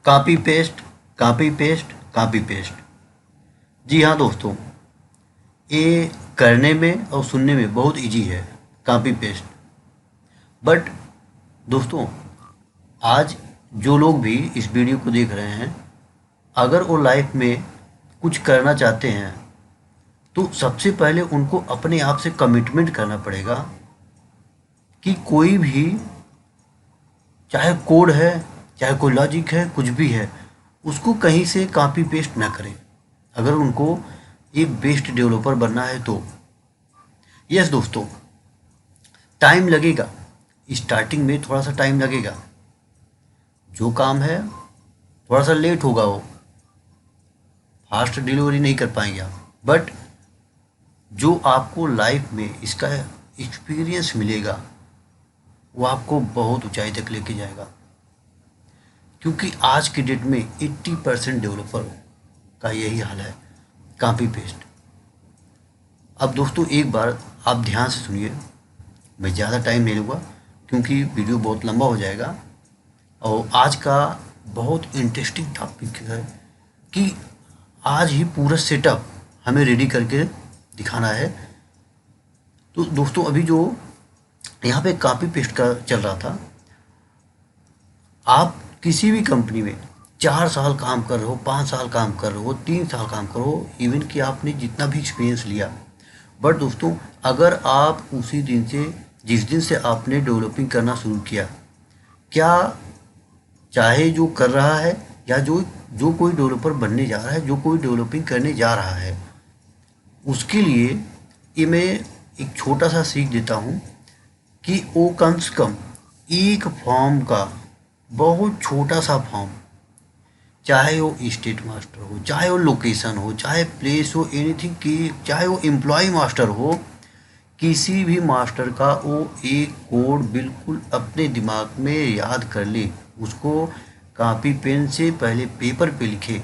Copy paste, copy paste, copy paste. जी हाँ दोस्तों, ये करने में और सुनने में बहुत इजी है कॉपी पेस्ट। बट दोस्तों, आज जो लोग भी इस वीडियो को देख रहे हैं, अगर वो लाइफ में कुछ करना चाहते हैं तो सबसे पहले उनको अपने आप से कमिटमेंट करना पड़ेगा कि कोई भी, चाहे कोड है, चाहे कोई लॉजिक है, कुछ भी है, उसको कहीं से कॉपी पेस्ट ना करें अगर उनको एक बेस्ट डेवलपर बनना है तो। यस दोस्तों, टाइम लगेगा, स्टार्टिंग में थोड़ा सा टाइम लगेगा, जो काम है थोड़ा सा लेट होगा, वो फास्ट डिलीवरी नहीं कर पाएंगे आप। बट जो आपको लाइफ में इसका एक्सपीरियंस मिलेगा वो आपको बहुत ऊंचाई तक लेके जाएगा, क्योंकि आज की डेट में 80% डेवलपर का यही हाल है, कॉपी पेस्ट। अब दोस्तों एक बार आप ध्यान से सुनिए, मैं ज़्यादा टाइम नहीं लूँगा क्योंकि वीडियो बहुत लंबा हो जाएगा। और आज का बहुत इंटरेस्टिंग टॉपिक है कि आज ही पूरा सेटअप हमें रेडी करके दिखाना है। तो दोस्तों, अभी जो यहाँ पे कॉपी पेस्ट का चल रहा था, आप किसी भी कंपनी में 4 साल काम कर रहे हो, 5 साल काम कर रहे हो, 3 साल काम कर रहे हो, इवन कि आपने जितना भी एक्सपीरियंस लिया, बट दोस्तों अगर आप उसी दिन से, जिस दिन से आपने डेवलपिंग करना शुरू किया, क्या चाहे जो कर रहा है या जो जो कोई डेवलपर बनने जा रहा है, जो कोई डेवलपिंग करने जा रहा है, उसके लिए ये मैं एक छोटा सा सीख देता हूँ कि वो कम से कम एक फॉर्म का, बहुत छोटा सा फॉर्म, चाहे वो स्टेट मास्टर हो, चाहे वो लोकेशन हो, चाहे प्लेस हो, एनीथिंग की, चाहे वो एम्प्लॉय मास्टर हो, किसी भी मास्टर का वो एक कोड बिल्कुल अपने दिमाग में याद कर ले, उसको कॉपी पेन से पहले पेपर पे लिखे,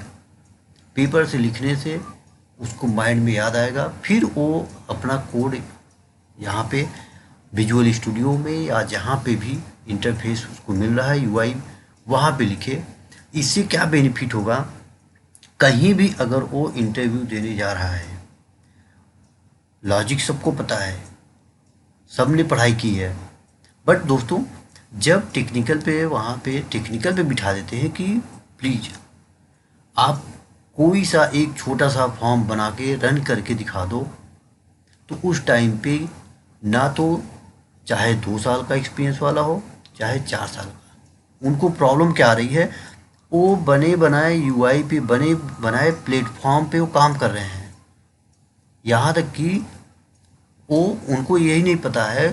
पेपर से लिखने से उसको माइंड में याद आएगा, फिर वो अपना कोड यहाँ पे विजुअल स्टूडियो में या जहाँ पे भी इंटरफेस उसको मिल रहा है, यूआई, वहाँ पे लिखे। इससे क्या बेनिफिट होगा, कहीं भी अगर वो इंटरव्यू देने जा रहा है, लॉजिक सबको पता है, सबने पढ़ाई की है, बट दोस्तों जब टेक्निकल पे, वहाँ पे टेक्निकल पे बिठा देते हैं कि प्लीज़ आप कोई सा एक छोटा सा फॉर्म बना के रन करके दिखा दो, तो उस टाइम पे ना तो चाहे 2 साल का एक्सपीरियंस वाला हो, चाहे 4 साल का, उनको प्रॉब्लम क्या आ रही है, वो बने बनाए यूआई पे, बने बनाए प्लेटफॉर्म पे वो काम कर रहे हैं। यहाँ तक कि वो, उनको यही नहीं पता है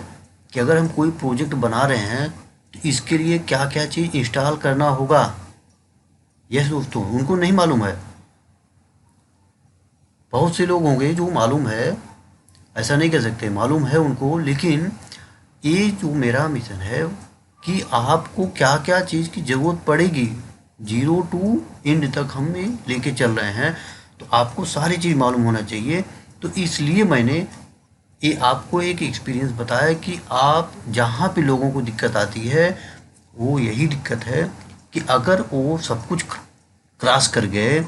कि अगर हम कोई प्रोजेक्ट बना रहे हैं तो इसके लिए क्या क्या चीज़ इंस्टॉल करना होगा। यस दोस्तों, उनको नहीं मालूम है। बहुत से लोग होंगे जो मालूम है, ऐसा नहीं कह सकते, मालूम है उनको, लेकिन ये जो मेरा मिशन है कि आपको क्या क्या चीज़ की ज़रूरत पड़ेगी, 0 टू एंड तक हम लेके चल रहे हैं, तो आपको सारी चीज़ मालूम होना चाहिए। तो इसलिए मैंने ये आपको एक एक्सपीरियंस बताया कि आप जहाँ पे लोगों को दिक्कत आती है, वो यही दिक्कत है कि अगर वो सब कुछ क्रॉस कर गए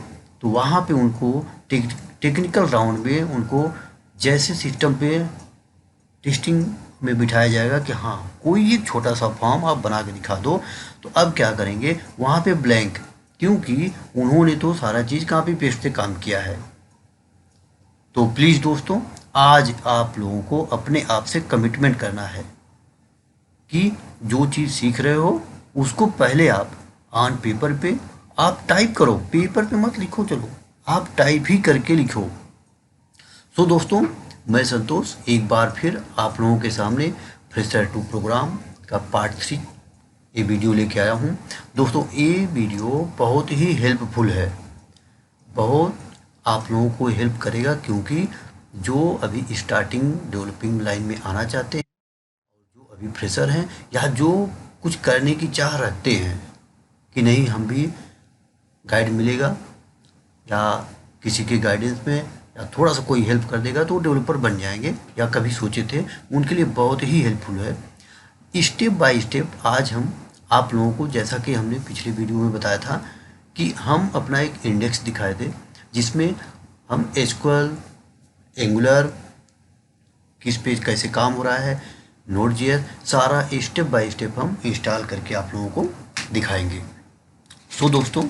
तो वहाँ पे उनको टेक्निकल राउंड में उनको जैसे सिस्टम पे टेस्टिंग में बिठाया जाएगा कि हाँ कोई एक छोटा सा फॉर्म आप बना के दिखा दो, तो अब क्या करेंगे, वहाँ पे ब्लैंक, क्योंकि उन्होंने तो सारा चीज़ कॉपी पेस्ट से काम किया है। तो प्लीज़ दोस्तों, आज आप लोगों को अपने आप से कमिटमेंट करना है कि जो चीज़ सीख रहे हो उसको पहले आप ऑन पेपर पे आप टाइप करो, पेपर पे मत लिखो, चलो आप टाइप ही करके लिखो। सो दोस्तों, मैं संतोष एक बार फिर आप लोगों के सामने फ्रेशर 2 प्रोग्राम का पार्ट 3 ये वीडियो लेके आया हूँ। दोस्तों ये वीडियो बहुत ही हेल्पफुल है, बहुत आप लोगों को हेल्प करेगा, क्योंकि जो अभी स्टार्टिंग डेवलपिंग लाइन में आना चाहते हैं, जो अभी फ्रेशर हैं, या जो कुछ करने की चाह रखते हैं कि नहीं हम भी गाइड मिलेगा या किसी के गाइडेंस में या थोड़ा सा कोई हेल्प कर देगा तो डेवलपर बन जाएंगे, या कभी सोचे थे, उनके लिए बहुत ही हेल्पफुल है। स्टेप बाय स्टेप आज हम आप लोगों को, जैसा कि हमने पिछले वीडियो में बताया था कि हम अपना एक इंडेक्स दिखाए थे जिसमें हम एसक्यूएल, एंगुलर किस पे कैसे काम हो रहा है, नोड जेएस, सारा स्टेप बाय स्टेप हम इंस्टॉल करके आप लोगों को दिखाएंगे। सो दोस्तों,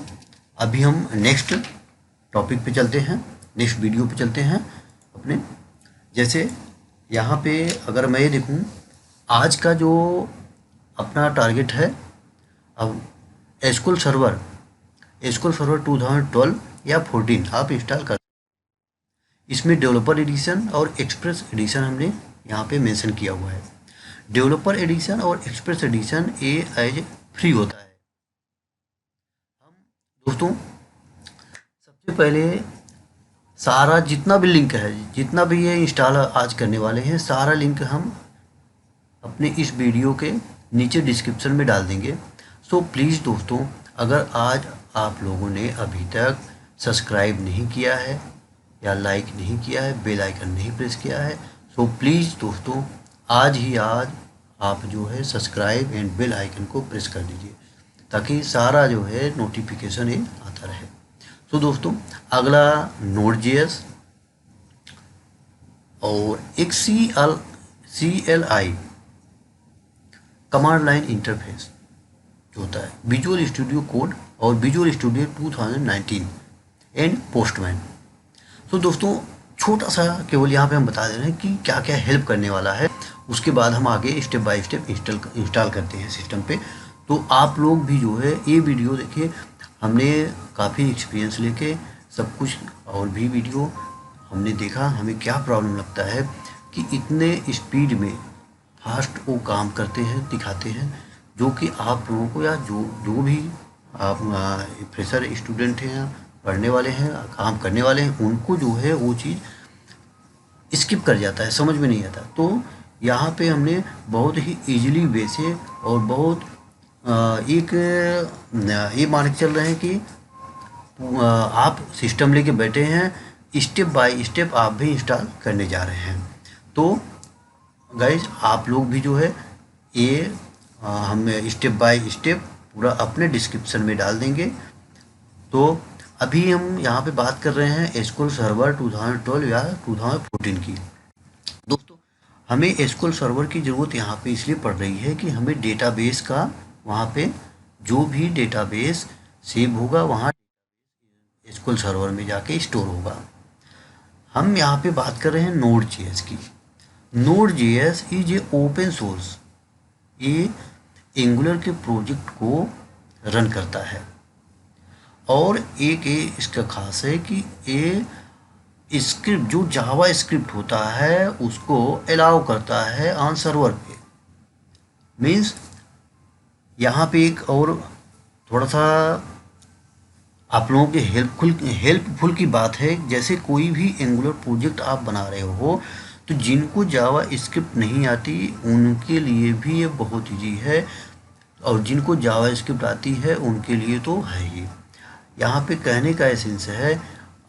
अभी हम नेक्स्ट टॉपिक पे चलते हैं, नेक्स्ट वीडियो पे चलते हैं अपने। जैसे यहाँ पे अगर मैं ये देखूँ, आज का जो अपना टारगेट है, अब एसक्यूएल सर्वर 2012 या 14 आप इंस्टॉल कर, इसमें डेवलपर एडिशन और एक्सप्रेस एडिशन हमने यहाँ पे मेंशन किया हुआ है। डेवलपर एडिशन और एक्सप्रेस एडिशन ये एज फ्री होता है। हम दोस्तों सबसे पहले सारा जितना भी लिंक है, जितना भी ये इंस्टॉल आज करने वाले हैं, सारा लिंक हम अपने इस वीडियो के नीचे डिस्क्रिप्शन में डाल देंगे। सो प्लीज़ दोस्तों, अगर आज आप लोगों ने अभी तक सब्सक्राइब नहीं किया है या लाइक नहीं किया है, बेल आइकन नहीं प्रेस किया है, सो प्लीज़ दोस्तों आज ही आज आप जो है सब्सक्राइब एंड बेल आइकन को प्रेस कर दीजिए, ताकि सारा जो है नोटिफिकेशन ये आता रहे। तो दोस्तों अगला नोड जेएस और एक CLI कमांड लाइन इंटरफेस जो होता है, विजुअल स्टूडियो कोड और विजुअल स्टूडियो 2019 एंड पोस्टमैन। तो दोस्तों छोटा सा केवल यहाँ पे हम बता दे रहे हैं कि क्या क्या हेल्प करने वाला है, उसके बाद हम आगे स्टेप बाय स्टेप इंस्टॉल करते हैं सिस्टम पे। तो आप लोग भी जो है ये वीडियो देखिए, हमने काफ़ी एक्सपीरियंस लेके सब कुछ और भी वीडियो हमने देखा, हमें क्या प्रॉब्लम लगता है कि इतने स्पीड में फास्ट वो काम करते हैं, दिखाते हैं, जो कि आप लोगों को या जो भी आप फ्रेशर स्टूडेंट हैं, पढ़ने वाले हैं, काम करने वाले हैं, उनको जो है वो चीज़ स्किप कर जाता है, समझ में नहीं आता। तो यहाँ पे हमने बहुत ही इजीली वे से और बहुत एक ये मान के चल रहे हैं कि आप सिस्टम लेके बैठे हैं, स्टेप बाय स्टेप आप भी इंस्टॉल करने जा रहे हैं। तो गाइज आप लोग भी जो है ये हम स्टेप बाय स्टेप पूरा अपने डिस्क्रिप्शन में डाल देंगे। तो अभी हम यहाँ पे बात कर रहे हैं एसक्यूएल सर्वर 2012 या 2014 की। दोस्तों हमें एसक्यूएल सर्वर की ज़रूरत यहाँ पे इसलिए पड़ रही है कि हमें डेटाबेस का, वहाँ पे जो भी डेटाबेस सेव होगा वहाँ एसक्यूएल सर्वर में जाके स्टोर होगा। हम यहाँ पे बात कर रहे हैं नोड जेएस की। Node JS is a open source, ये एंगुलर के प्रोजेक्ट को रन करता है। और एक ये इसका खास है कि ये स्क्रिप्ट जो जावा स्क्रिप्ट होता है उसको अलाउ करता है ऑन सर्वर पे। मीन्स यहाँ पे एक और थोड़ा सा आप लोगों के हेल्पफुल की बात है, जैसे कोई भी एंगुलर प्रोजेक्ट आप बना रहे हो तो जिनको जावा स्क्रिप्ट नहीं आती उनके लिए भी ये बहुत ईजी है, और जिनको जावा स्क्रिप्ट आती है उनके लिए तो है ही। यहाँ पे कहने का एसेंस है,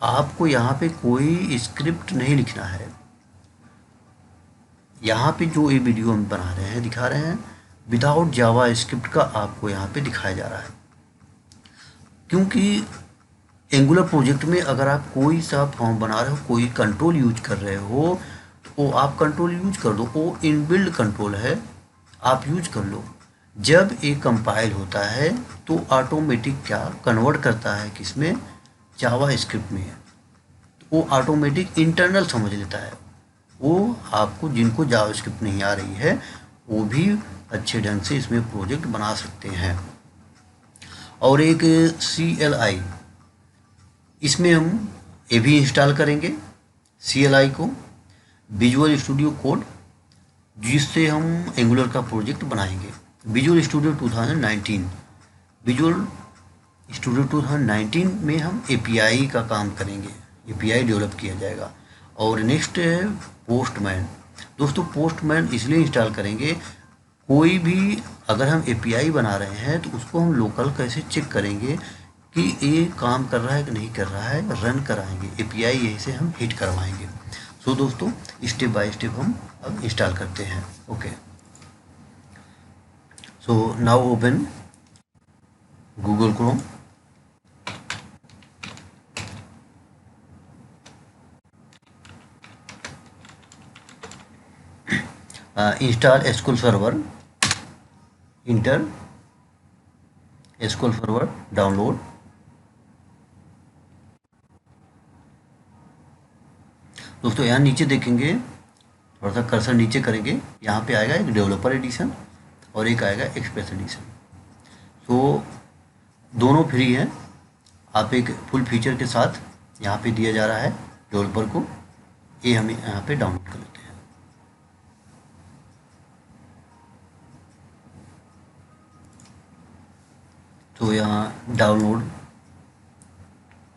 आपको यहाँ पे कोई स्क्रिप्ट नहीं लिखना है। यहाँ पे जो ये वीडियो हम बना रहे हैं, दिखा रहे हैं, विदाउट जावा स्क्रिप्ट का आपको यहाँ पे दिखाया जा रहा है। क्योंकि एंगुलर प्रोजेक्ट में अगर आप कोई सा फॉर्म बना रहे हो, कोई कंट्रोल यूज कर रहे हो, तो आप कंट्रोल यूज कर दो, वो इनबिल्ड कंट्रोल है, आप यूज कर लो। जब ये कंपाइल होता है तो ऑटोमेटिक क्या कन्वर्ट करता है किसमें, जावा स्क्रिप्ट में। तो वो ऑटोमेटिक इंटरनल समझ लेता है। वो आपको, जिनको जावा स्क्रिप्ट नहीं आ रही है, वो भी अच्छे ढंग से इसमें प्रोजेक्ट बना सकते हैं। और एक CLI, इसमें हम ये भी इंस्टॉल करेंगे CLI को, विजुअल स्टूडियो कोड, जिससे हम एंगुलर का प्रोजेक्ट बनाएंगे। विजुअल स्टूडियो 2019, विजुअल स्टूडियो 2019 में हम API का काम करेंगे, API डेवलप किया जाएगा। और नेक्स्ट है पोस्टमैन। दोस्तों पोस्टमैन इसलिए इंस्टॉल करेंगे, कोई भी अगर हम API बना रहे हैं तो उसको हम लोकल कैसे चेक करेंगे कि ये काम कर रहा है कि नहीं कर रहा है, रन कराएंगे, API यहीं से हम हिट करवाएंगे। सो दोस्तों स्टेप बाय स्टेप हम अब इंस्टॉल करते हैं। Okay, so now open Google Chrome install SQL server, inter SQL server download. दोस्तों यहाँ नीचे देखेंगे, थोड़ा सा कर्सर नीचे करेंगे, यहाँ पे आएगा एक डेवलपर एडिशन और एक आएगा एक्सप्रेस एडिशन। तो दोनों फ्री हैं, आप एक फुल फीचर के साथ यहाँ पे दिया जा रहा है डेवलपर को, ये हमें यहाँ पे डाउनलोड कर लेते हैं। तो यहाँ डाउनलोड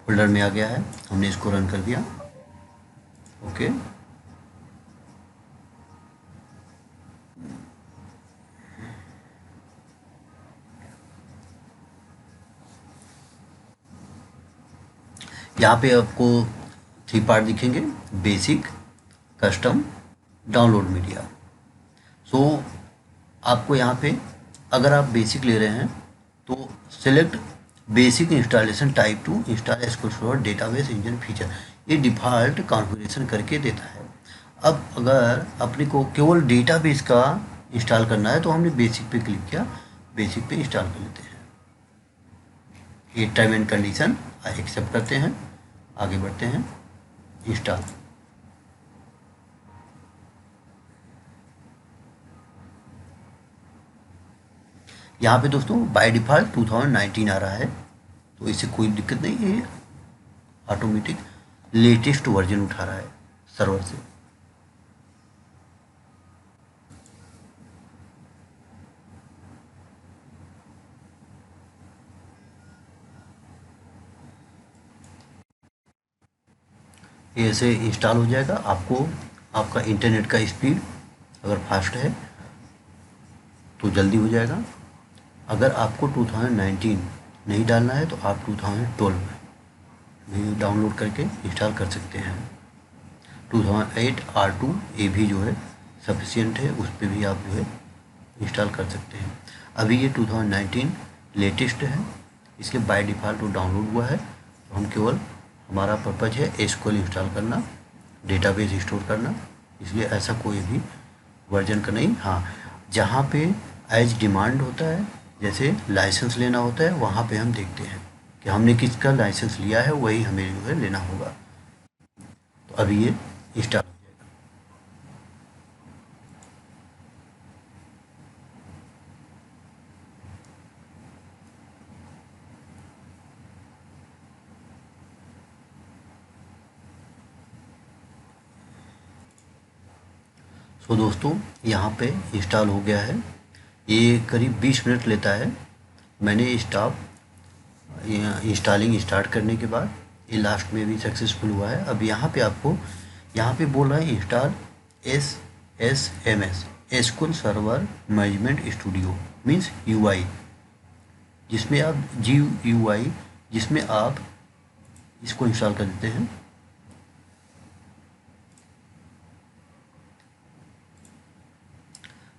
फोल्डर में आ गया है, हमने इसको रन कर दिया। ओके, यहाँ पे आपको 3 पार्ट दिखेंगे, बेसिक, कस्टम, डाउनलोड मीडिया। सो आपको यहाँ पे अगर आप बेसिक ले रहे हैं तो select basic installation type two install SQL server database engine feature, ये डिफ़ॉल्ट कॉन्फ़िगरेशन करके देता है। अब अगर अपने को केवल डेटाबेस का इंस्टॉल करना है तो हमने बेसिक पे क्लिक किया, बेसिक पे इंस्टॉल कर लेते हैं। ये टर्म एंड कंडीशन एक्सेप्ट करते हैं, आगे बढ़ते हैं, इंस्टॉल। यहाँ पे दोस्तों बाय डिफ़ॉल्ट 2019 आ रहा है, तो इससे कोई दिक्कत नहीं है, ऑटोमेटिक लेटेस्ट वर्जन उठा रहा है सर्वर से। ये ऐसे इंस्टॉल हो जाएगा। आपको आपका इंटरनेट का स्पीड अगर फास्ट है तो जल्दी हो जाएगा। अगर आपको 2019 नहीं डालना है तो आप 2012 में भी डाउनलोड करके इंस्टॉल कर सकते हैं। 2008 R2 ये भी जो है सफिशिएंट है, उस पर भी आप जो है इंस्टॉल कर सकते हैं। अभी ये 2019 लेटेस्ट है, इसलिए बाय डिफ़ॉल्ट वो डाउनलोड हुआ है। तो हम केवल, हमारा पर्पज़ है एसक्यूएल इंस्टॉल करना, डेटाबेस स्टोर करना, इसलिए ऐसा कोई भी वर्जन का नहीं। हाँ, जहाँ पे एज डिमांड होता है, जैसे लाइसेंस लेना होता है, वहाँ पे हम देखते हैं कि हमने किसका लाइसेंस लिया है, वही हमें जो है लेना होगा। तो अभी ये इंस्टॉल हो जाएगा। सो दोस्तों यहाँ पे इंस्टॉल हो गया है। ये करीब 20 मिनट लेता है। मैंने इंस्टॉलिंग स्टार्ट करने के बाद ये लास्ट में भी सक्सेसफुल हुआ है। अब यहाँ पे आपको, यहाँ पे बोल रहा है install SSMS SQL server management studio, means UI, जिसमें आप GUI, जिसमें आप इसको इंस्टॉल कर देते हैं।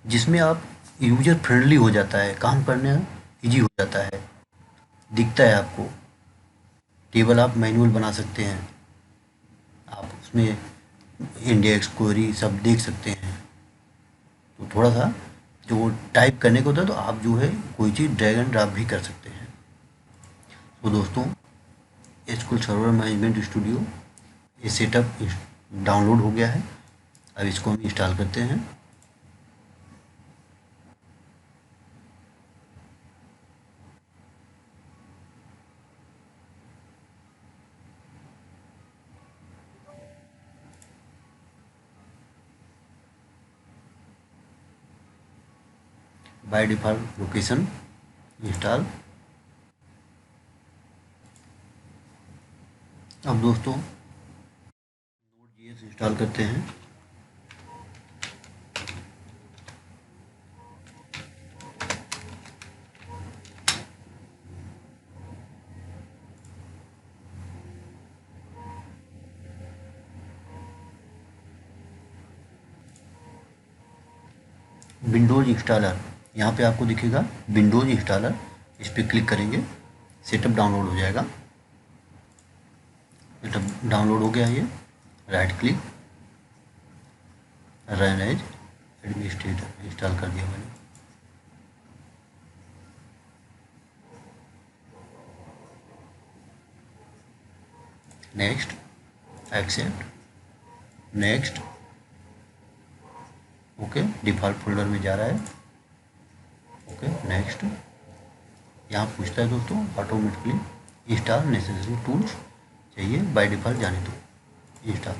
जिसमें आप यूजर फ्रेंडली हो जाता है, काम करना इजी हो जाता है, दिखता है आपको। टेबल आप मैनुअल बना सकते हैं, आप उसमें इंडेक्स क्वेरी सब देख सकते हैं। तो थोड़ा सा जो टाइप करने को होता है तो आप जो है कोई चीज़ ड्रैग एंड ड्रॉप भी कर सकते हैं। तो दोस्तों एसक्यूएल सर्वर मैनेजमेंट स्टूडियो ये सेटअप डाउनलोड हो गया है। अब इसको हम इंस्टॉल करते हैं। By default location install. अब दोस्तों Node.js इंस्टॉल करते हैं। विंडोज़ इंस्टॉलर, यहाँ पे आपको दिखेगा विंडोज़ इंस्टॉलर, इस पर क्लिक करेंगे, सेटअप डाउनलोड हो जाएगा। सेटअप डाउनलोड हो गया, ये right click, run as administrator install कर दिया मैंने। Next, accept, next, okay, default folder में जा रहा है, ओके, नेक्स्ट। यहाँ पूछता है दोस्तों ऑटोमेटिकली इंस्टॉल नेसेसरी टूल्स चाहिए, बाय डिफ़ॉल्ट जाने दो install.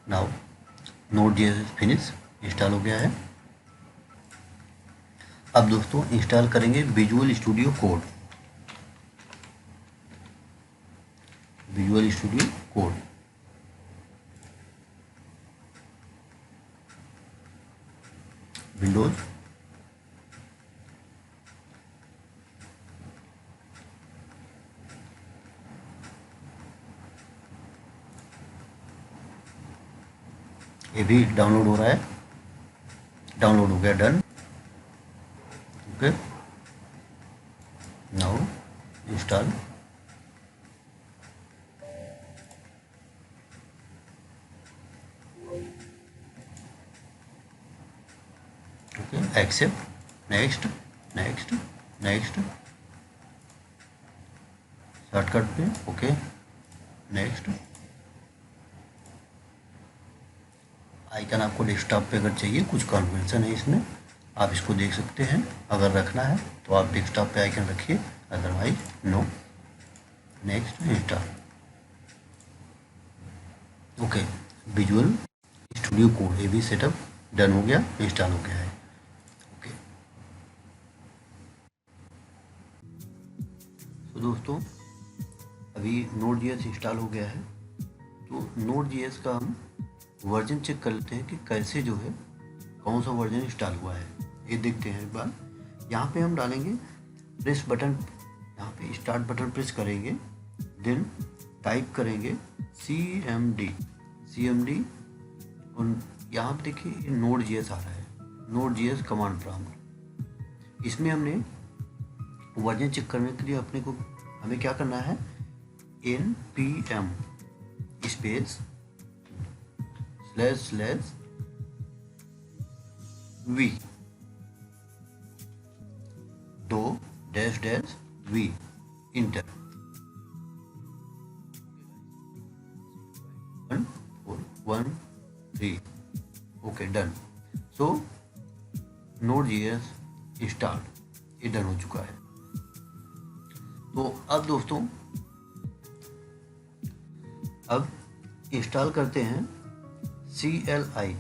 Now Node.js finish, install हो गया है। अब दोस्तों इंस्टॉल करेंगे Visual Studio Code. Visual Studio Code, Windows, ये भी डाउनलोड हो रहा है, डाउनलोड हो गया, done, okay. Now install, okay, accept, next, next, next, shortcut पे, ओके, नेक्स्ट। आइकन आपको डेस्कटॉप पे अगर चाहिए, कुछ कॉन्फ़िगरेशन है इसमें, आप इसको देख सकते हैं। अगर रखना है तो आप डेस्कटॉप पे आइकन रखिए, otherwise no. Next, install, okay. Visual Studio Code ये भी सेटअप डन हो गया, इंस्टॉल हो गया है, ओके। तो दोस्तों अभी Node.js इंस्टॉल हो गया है, तो Node.js का हम वर्जन चेक कर लेते हैं कि कैसे जो है कौन सा वर्जन इंस्टॉल हुआ है, ये देखते हैं एक बार। यहाँ पे हम डालेंगे प्रेस बटन, यहाँ पे स्टार्ट बटन प्रेस करेंगे, देन टाइप करेंगे cmd, और यहाँ पे देखिए Node.js आ रहा है, Node.js कमांड प्रॉम्प्ट। इसमें हमने वर्जन चेक करने के लिए हमें क्या करना है, npm स्पेस // v, दो -v, इंटर, 1 4 1 3, ओके, डन। सो Node.js इंस्टॉल्ड, ये डन हो चुका है। तो अब दोस्तों अब इंस्टॉल करते हैं CLI,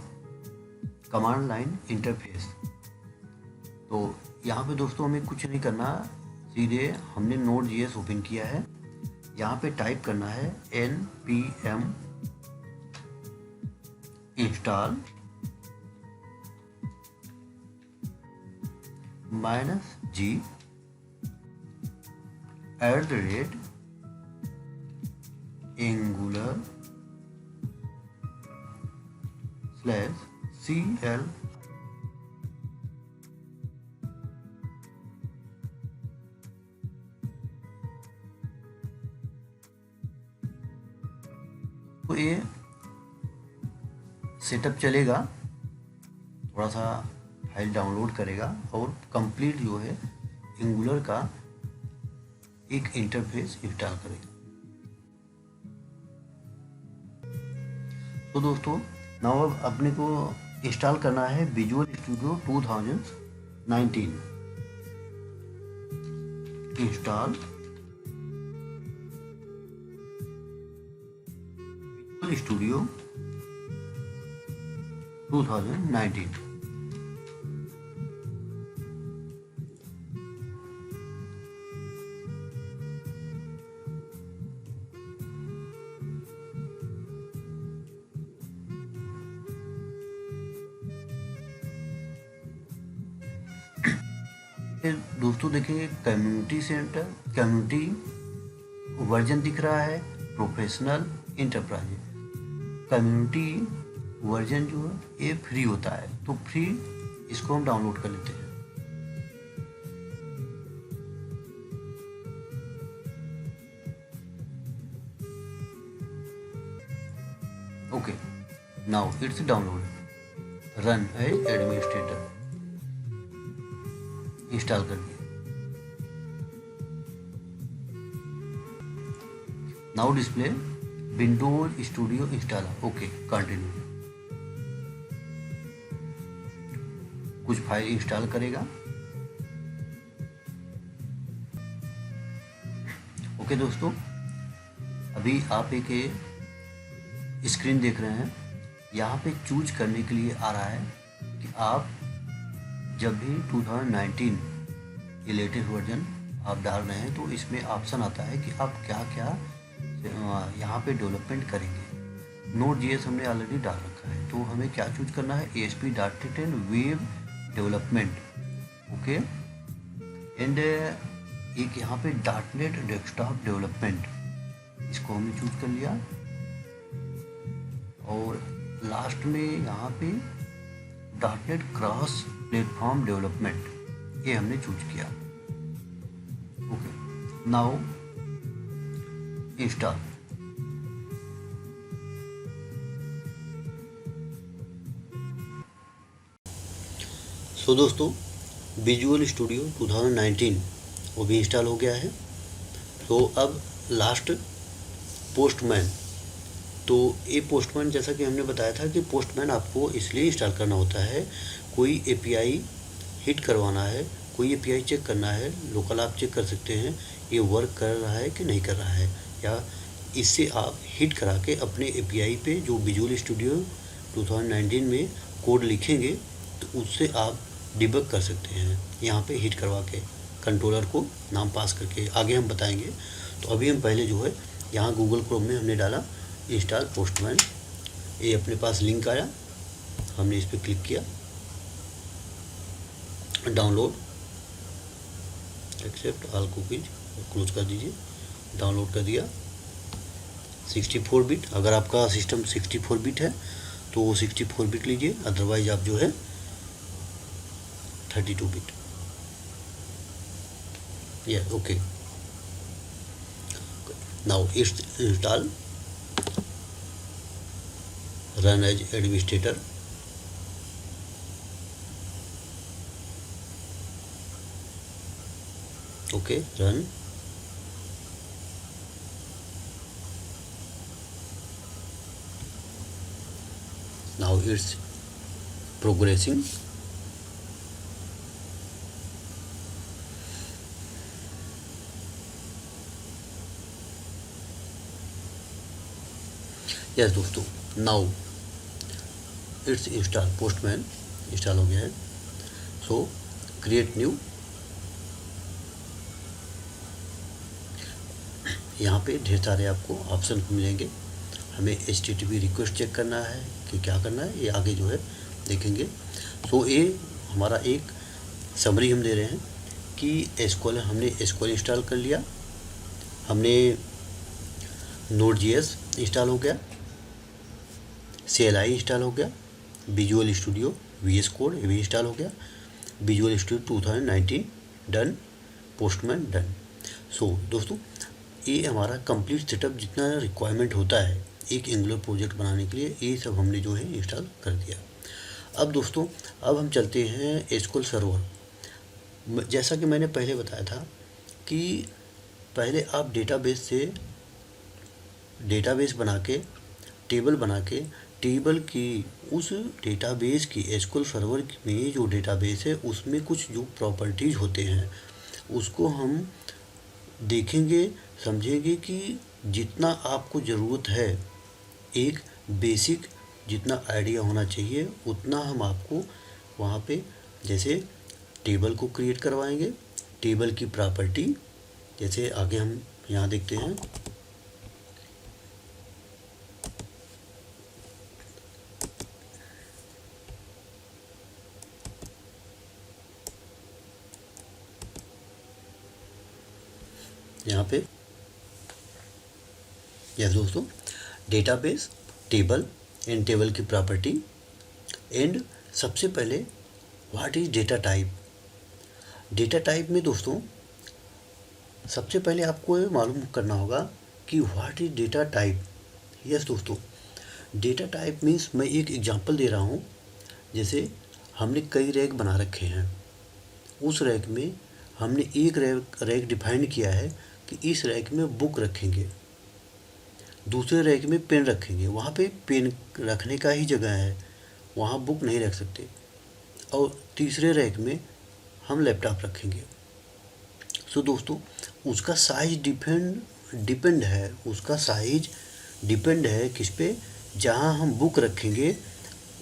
कमांड लाइन इंटरफेस। तो यहाँ पे दोस्तों हमें कुछ नहीं करना, सीधे हमने Node.js ओपन किया है, यहाँ पे टाइप करना है npm install -g @angular /cl, तो ये सेटअप चलेगा, थोड़ा सा फाइल डाउनलोड करेगा और कंप्लीट जो है एंगुलर का एक इंटरफेस इंस्टॉल करेगा। तो दोस्तों नाउ अब अपने को इंस्टॉल करना है visual Studio 2019, install visual Studio 2019। दोस्तों देखिए कम्युनिटी सेंटर, कम्युनिटी वर्जन दिख रहा है, प्रोफेशनल, इंटरप्राइज। कम्युनिटी वर्जन जो है ये फ्री होता है, तो फ्री इसको हम डाउनलोड कर लेते हैं। Okay, now it's download, run as administrator, install कर दिया। Now display Windows studio installer, okay continue. कुछ फाइल इंस्टॉल करेगा। ओके दोस्तों, अभी आप एक स्क्रीन देख रहे हैं। यहाँ पे चूज करने के लिए आ रहा है कि आप जब भी 2019 ये लेटेस्ट वर्जन आप डाल रहे हैं तो इसमें ऑप्शन आता है कि आप क्या क्या यहाँ पे डेवलपमेंट करेंगे। Node.js हमने ऑलरेडी डाल रखा है, तो हमें क्या चूज करना है, ASP.NET web development, okay. And एक यहाँ पे .NET डेस्कटॉप डेवलपमेंट, इसको हमने चूज कर लिया। और लास्ट में यहाँ पे .NET क्रॉस प्लेटफॉर्म डेवलपमेंट, ये हमने चूज किया। Okay, now install. सो दोस्तों, विजुअल स्टूडियो 2019 वो भी इंस्टॉल हो गया है। तो अब लास्ट पोस्टमैन। तो ये पोस्टमैन, जैसा कि हमने बताया था कि पोस्टमैन आपको इसलिए इंस्टॉल करना होता है, कोई एपीआई हिट करवाना है, कोई एपीआई चेक करना है। लोकल आप चेक कर सकते हैं ये वर्क कर रहा है कि नहीं कर रहा है, या इससे आप हिट करा के अपने एपीआई पे जो विजुअल स्टूडियो 2019 में कोड लिखेंगे तो उससे आप डिबग कर सकते हैं, यहाँ पे हिट करवा के कंट्रोलर को नाम पास करके। आगे हम बताएंगे। तो अभी हम पहले जो है यहाँ गूगल क्रोम में हमने डाला इंस्टॉल पोस्टमैन, ये अपने पास लिंक आया, हमने इस पर क्लिक किया, download, accept all cookies, close कर दीजिए। डाउनलोड कर दिया। 64 बिट, अगर आपका सिस्टम 64 बिट है तो वो 64 बिट लीजिए, अदरवाइज आप जो है 32 bit. Yeah, okay. Now it's install, run as administrator. Okay, run. Now it's progressing. Yes दोस्तों, now it's install, Postman install हो गया है। सो क्रिएट न्यू, यहाँ पे ढेर सारे आपको ऑप्शन मिलेंगे। हमें HTTP रिक्वेस्ट चेक करना है कि क्या करना है, ये आगे जो है देखेंगे। सो ये हमारा एक समरी हम दे रहे हैं कि SQL, हमने SQL इंस्टॉल कर लिया, हमने Node.js इंस्टॉल हो गया, CLI इंस्टॉल हो गया, विजुअल स्टूडियो VS कोड ये भी इंस्टॉल हो गया, Visual Studio 2019 done, Postman done. So दोस्तों, ये हमारा कंप्लीट सेटअप जितना रिक्वायरमेंट होता है एक एंगुलर प्रोजेक्ट बनाने के लिए, ये सब हमने जो है इंस्टॉल कर दिया। अब दोस्तों, अब हम चलते हैं SQL सर्वर। जैसा कि मैंने पहले बताया था कि पहले आप डेटाबेस बना के, टेबल बना के, टेबल की उस डेटाबेस की SQL सर्वर में जो डेटाबेस है उसमें कुछ जो प्रॉपर्टीज़ होते हैं उसको हम देखेंगे, समझेंगे कि जितना आपको ज़रूरत है, एक बेसिक जितना आइडिया होना चाहिए उतना हम आपको वहाँ पे, जैसे टेबल को क्रिएट करवाएंगे, टेबल की प्रॉपर्टी, जैसे आगे हम यहाँ देखते हैं। यहाँ पे यस दोस्तों, डेटाबेस, टेबल एंड टेबल की प्रॉपर्टी, एंड सबसे पहले what is data type. Data type में दोस्तों सबसे पहले आपको ये मालूम करना होगा कि what is data type. Yes दोस्तों, डेटा टाइप मीन्स मैं एक एग्जांपल दे रहा हूँ। जैसे हमने कई रैक बना रखे हैं, उस रैक में हमने एक रैक डिफाइन किया है कि इस रैक में बुक रखेंगे, दूसरे रैक में पेन रखेंगे। वहाँ पे पेन रखने का ही जगह है, वहाँ बुक नहीं रख सकते। और तीसरे रैक में हम लैपटॉप रखेंगे। सो दोस्तों, उसका साइज डिपेंड है, उसका साइज डिपेंड है किस पे, जहाँ हम बुक रखेंगे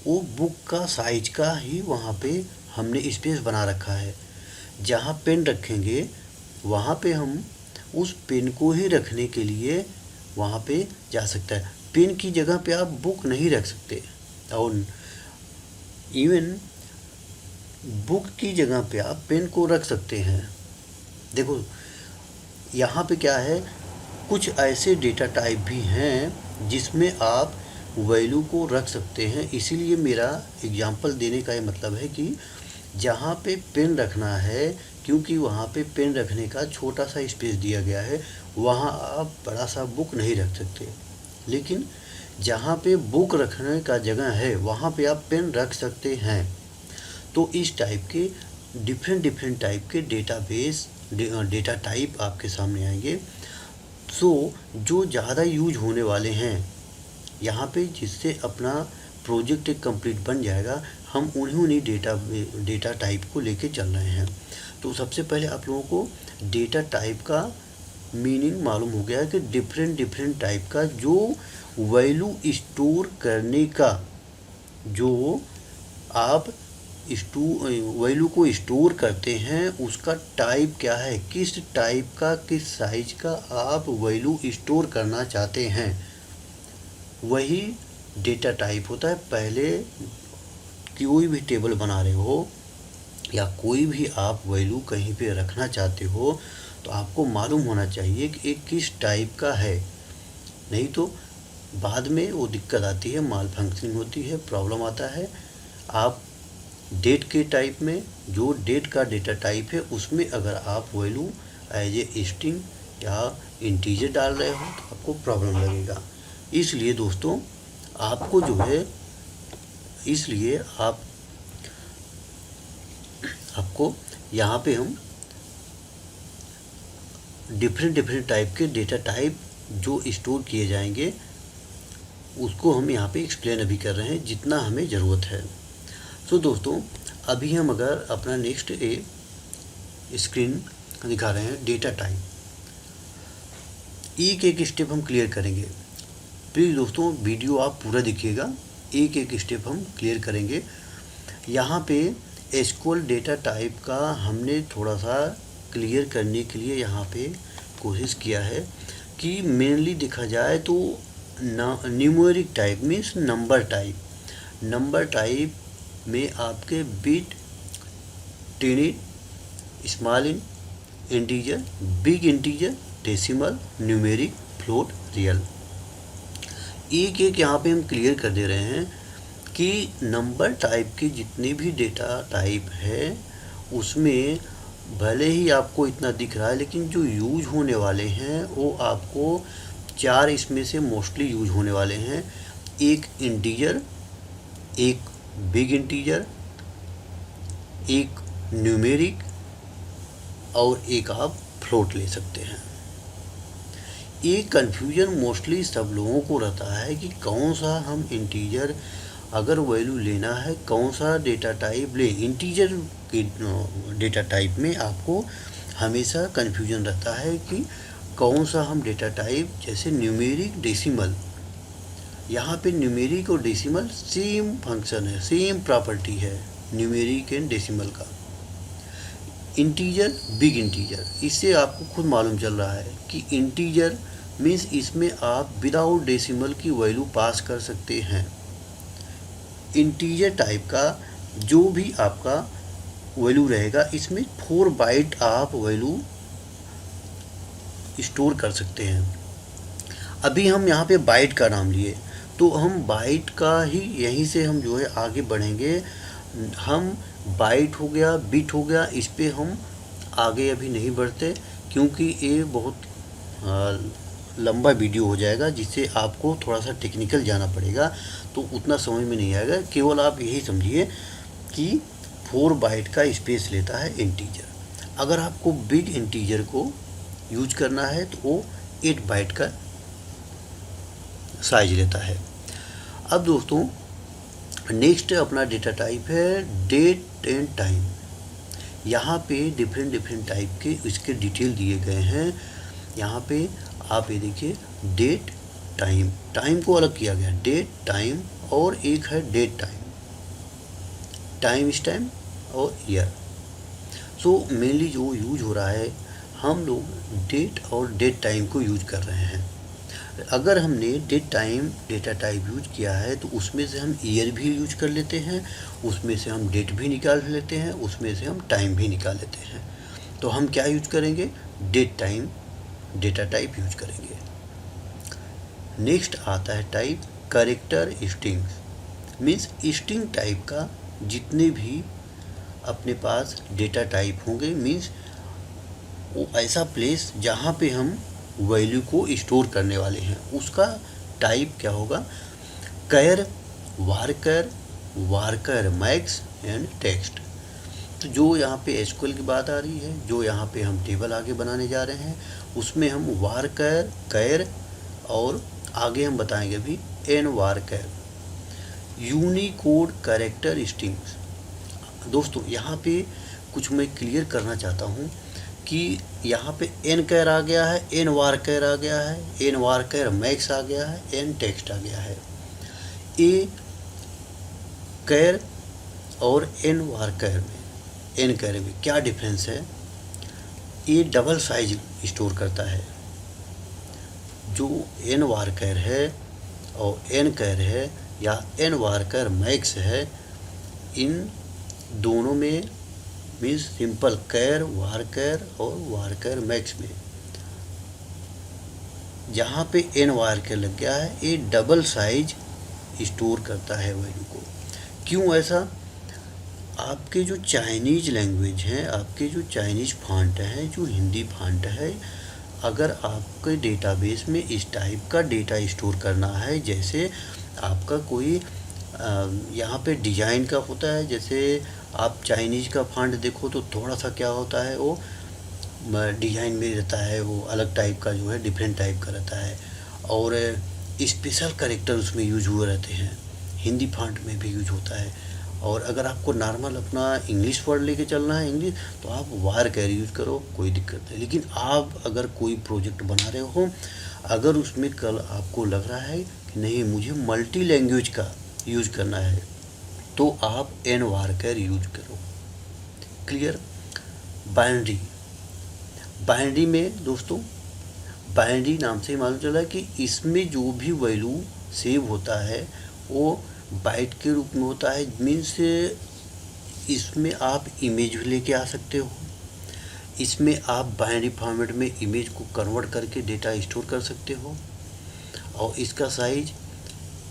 वो बुक का साइज का ही वहाँ पे हमने स्पेस बना रखा है। जहाँ पेन रखेंगे वहाँ पे हम उस पेन को ही रखने के लिए वहाँ पे जा सकता है। पेन की जगह पे आप बुक नहीं रख सकते, और इवन बुक की जगह पे आप पेन को रख सकते हैं। देखो यहाँ पे क्या है, कुछ ऐसे डेटा टाइप भी हैं जिसमें आप वैल्यू को रख सकते हैं। इसीलिए मेरा एग्जांपल देने का ये मतलब है कि जहाँ पे पेन रखना है, क्योंकि वहाँ पे पेन रखने का छोटा सा स्पेस दिया गया है, वहाँ आप बड़ा सा बुक नहीं रख सकते। लेकिन जहाँ पे बुक रखने का जगह है वहाँ पे आप पेन रख सकते हैं। तो इस टाइप के डिफरेंट टाइप के डेटा टाइप आपके सामने आएंगे। सो जो ज़्यादा यूज होने वाले हैं यहाँ पे, जिससे अपना प्रोजेक्ट एक कंप्लीट बन जाएगा, हम उन्हीं डेटा टाइप को लेके चल रहे हैं। तो सबसे पहले आप लोगों को डेटा टाइप का मीनिंग मालूम हो गया है कि डिफरेंट टाइप का जो वैल्यू स्टोर करने का, जो आप वैल्यू को स्टोर करते हैं उसका टाइप क्या है, किस टाइप का, किस साइज का आप वैल्यू स्टोर करना चाहते हैं, वही डेटा टाइप होता है। पहले कोई भी टेबल बना रहे हो या कोई भी आप वैल्यू कहीं पे रखना चाहते हो तो आपको मालूम होना चाहिए कि एक किस टाइप का है, नहीं तो बाद में वो दिक्कत आती है, माल फंक्शनिंग होती है, प्रॉब्लम आता है। आप डेट के टाइप में, जो डेट का डेटा टाइप है उसमें अगर आप वैल्यू एज ए स्ट्रिंग या इंटीजर डाल रहे हो तो आपको प्रॉब्लम लगेगा। इसलिए दोस्तों आपको जो है, इसलिए आपको यहाँ पे हम डिफरेंट टाइप के डेटा टाइप जो स्टोर किए जाएंगे उसको हम यहाँ पे एक्सप्लेन अभी कर रहे हैं जितना हमें ज़रूरत है। सो दोस्तों, अभी हम अगर अपना नेक्स्ट स्क्रीन दिखा रहे हैं डेटा टाइप, एक स्टेप हम क्लियर करेंगे। प्लीज़ दोस्तों वीडियो आप पूरा देखिएगा, एक स्टेप हम क्लियर करेंगे। यहाँ पे एसक्यूएल डेटा टाइप का हमने थोड़ा सा क्लियर करने के लिए यहाँ पे कोशिश किया है कि मेनली देखा जाए तो numeric type means number type में आपके bit, tinyint, small integer, big integer, decimal, numeric, float, real, एक यहाँ पे हम क्लियर कर दे रहे हैं कि नंबर टाइप के जितने भी डेटा टाइप है उसमें भले ही आपको इतना दिख रहा है, लेकिन जो यूज होने वाले हैं वो आपको 4 इसमें से मोस्टली यूज होने वाले हैं। एक इंटीजर, एक बिग इंटीजर, एक न्यूमेरिक और एक आप फ्लोट ले सकते हैं। ये कन्फ्यूजन मोस्टली सब लोगों को रहता है कि कौन सा हम इंटीजर अगर वैल्यू लेना है कौन सा डेटा टाइप ले। इंटीजर के डेटा टाइप में आपको हमेशा कन्फ्यूजन रहता है कि कौन सा हम डेटा टाइप, जैसे न्यूमेरिक, डेसिमल, यहाँ पे न्यूमेरिक और डेसिमल सेम फंक्शन है, सेम प्रॉपर्टी है न्यूमेरिक एंड डेसिमल का। इंटीजर, बिग इंटीजर, इससे आपको खुद मालूम चल रहा है कि इंटीजर मीन्स इसमें आप विदाउट डेसिमल की वैल्यू पास कर सकते हैं। इंटीजर टाइप का जो भी आपका वैल्यू रहेगा इसमें 4 बाइट आप वैल्यू स्टोर कर सकते हैं। अभी हम यहाँ पे बाइट का नाम लिए तो हम बाइट का ही यहीं से हम जो है आगे बढ़ेंगे। हम बाइट हो गया, बिट हो गया, इस पे हम आगे अभी नहीं बढ़ते क्योंकि ये बहुत लंबा वीडियो हो जाएगा, जिससे आपको थोड़ा सा टेक्निकल जाना पड़ेगा, तो उतना समझ में नहीं आएगा। केवल आप यही समझिए कि 4 बाइट का स्पेस लेता है इंटीजर। अगर आपको बिग इंटीजर को यूज करना है तो वो 8 बाइट का साइज लेता है। अब दोस्तों नेक्स्ट अपना डेटा टाइप है डेट एंड टाइम। यहाँ पे डिफरेंट टाइप के इसके डिटेल दिए गए हैं। यहाँ पे आप ये देखिए डेट टाइम, टाइम को अलग किया गया, डेट टाइम, और एक है डेट टाइम, टाइम स्टैम्प और ईयर। सो मेनली जो यूज हो रहा है, हम लोग डेट और डेट टाइम को यूज कर रहे हैं। अगर हमने date time data type use किया है तो उसमें से हम ईयर भी यूज कर लेते हैं, उसमें से हम डेट भी निकाल लेते हैं, उसमें से हम टाइम भी निकाल लेते हैं। तो हम क्या यूज करेंगे, date time data type use करेंगे। नेक्स्ट आता है type character strings, means string type का जितने भी अपने पास डेटा टाइप होंगे, मीन्स वो ऐसा प्लेस जहाँ पे हम वैल्यू को स्टोर करने वाले हैं, उसका टाइप क्या होगा, char, varchar, varchar max and text. तो जो यहाँ पे एसक्यूएल की बात आ रही है, जो यहाँ पे हम टेबल आगे बनाने जा रहे हैं, उसमें हम वारकर, कैर, और आगे हम बताएंगे भी N varchar, unicode character strings. दोस्तों यहाँ पे कुछ मैं क्लियर करना चाहता हूँ कि यहाँ पे एन कैर आ गया है, एन वार कैर आ गया है, एन वार कैर मैक्स आ गया है, एन टेक्स्ट आ गया है। ए कैर और एन वार कैर में, एन कैर में क्या डिफरेंस है, ए डबल साइज स्टोर करता है, जो एन वार कैर है और एन कैर है या एन वार कैर मैक्स है, इन दोनों में मीन्स सिंपल कैर, वार कैर और वार कैर मैक्स में जहाँ पे एन वार कैर लग गया है, ये डबल साइज स्टोर करता है वैल्यू को। क्यों ऐसा, आपके जो चाइनीज लैंग्वेज हैं, आपके जो चाइनीज फॉन्ट हैं, जो हिंदी फॉन्ट है, अगर आपके डेटाबेस में इस टाइप का डेटा स्टोर करना है, जैसे आपका कोई यहाँ पे डिजाइन का होता है, जैसे आप चाइनीज का फॉन्ट देखो तो थोड़ा सा क्या होता है, वो डिजाइन में रहता है, वो अलग टाइप का जो है डिफरेंट टाइप का रहता है, और स्पेशल कैरेक्टर उसमें यूज हुए रहते हैं। हिंदी फॉन्ट में भी यूज होता है। और अगर आपको नॉर्मल अपना इंग्लिश वर्ड लेके चलना है इंग्लिश, तो आप वार कैर यूज करो, कोई दिक्कत नहीं। लेकिन आप अगर कोई प्रोजेक्ट बना रहे हो, अगर उसमें कल आपको लग रहा है कि नहीं मुझे मल्टी लैंग्वेज का यूज करना है, तो आप एन वार कैर यूज करो। क्लियर। बाइनरी, बाइनरी में दोस्तों, बाइनरी नाम से मालूम चला कि इसमें जो भी वैल्यू सेव होता है वो बाइट के रूप में होता है। मीन्स इसमें आप इमेज भी लेके आ सकते हो, इसमें आप बाइनरी फॉर्मेट में इमेज को कन्वर्ट करके डेटा स्टोर कर सकते हो, और इसका साइज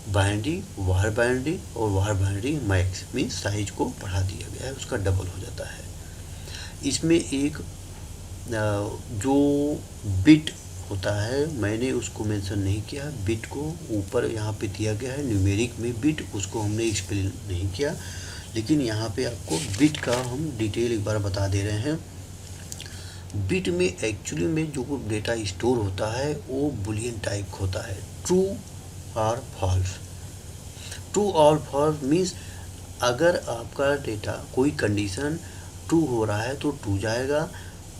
बाइनरी, वार बाइनरी और वार बाइनरी मैक्स मीन्स साइज को बढ़ा दिया गया है, उसका डबल हो जाता है। इसमें एक जो बिट होता है, मैंने उसको मेंशन नहीं किया, बिट को ऊपर यहाँ पे दिया गया है न्यूमेरिक में बिट, उसको हमने एक्सप्लेन नहीं किया, लेकिन यहाँ पे आपको बिट का हम डिटेल एक बार बता दे रहे हैं। बिट में एक्चुअली में जो डेटा स्टोर होता है वो बुलियन टाइप होता है, ट्रू और फॉल्स। ट्रू और फॉल्स मीन्स अगर आपका डेटा कोई कंडीशन ट्रू हो रहा है तो ट्रू जाएगा,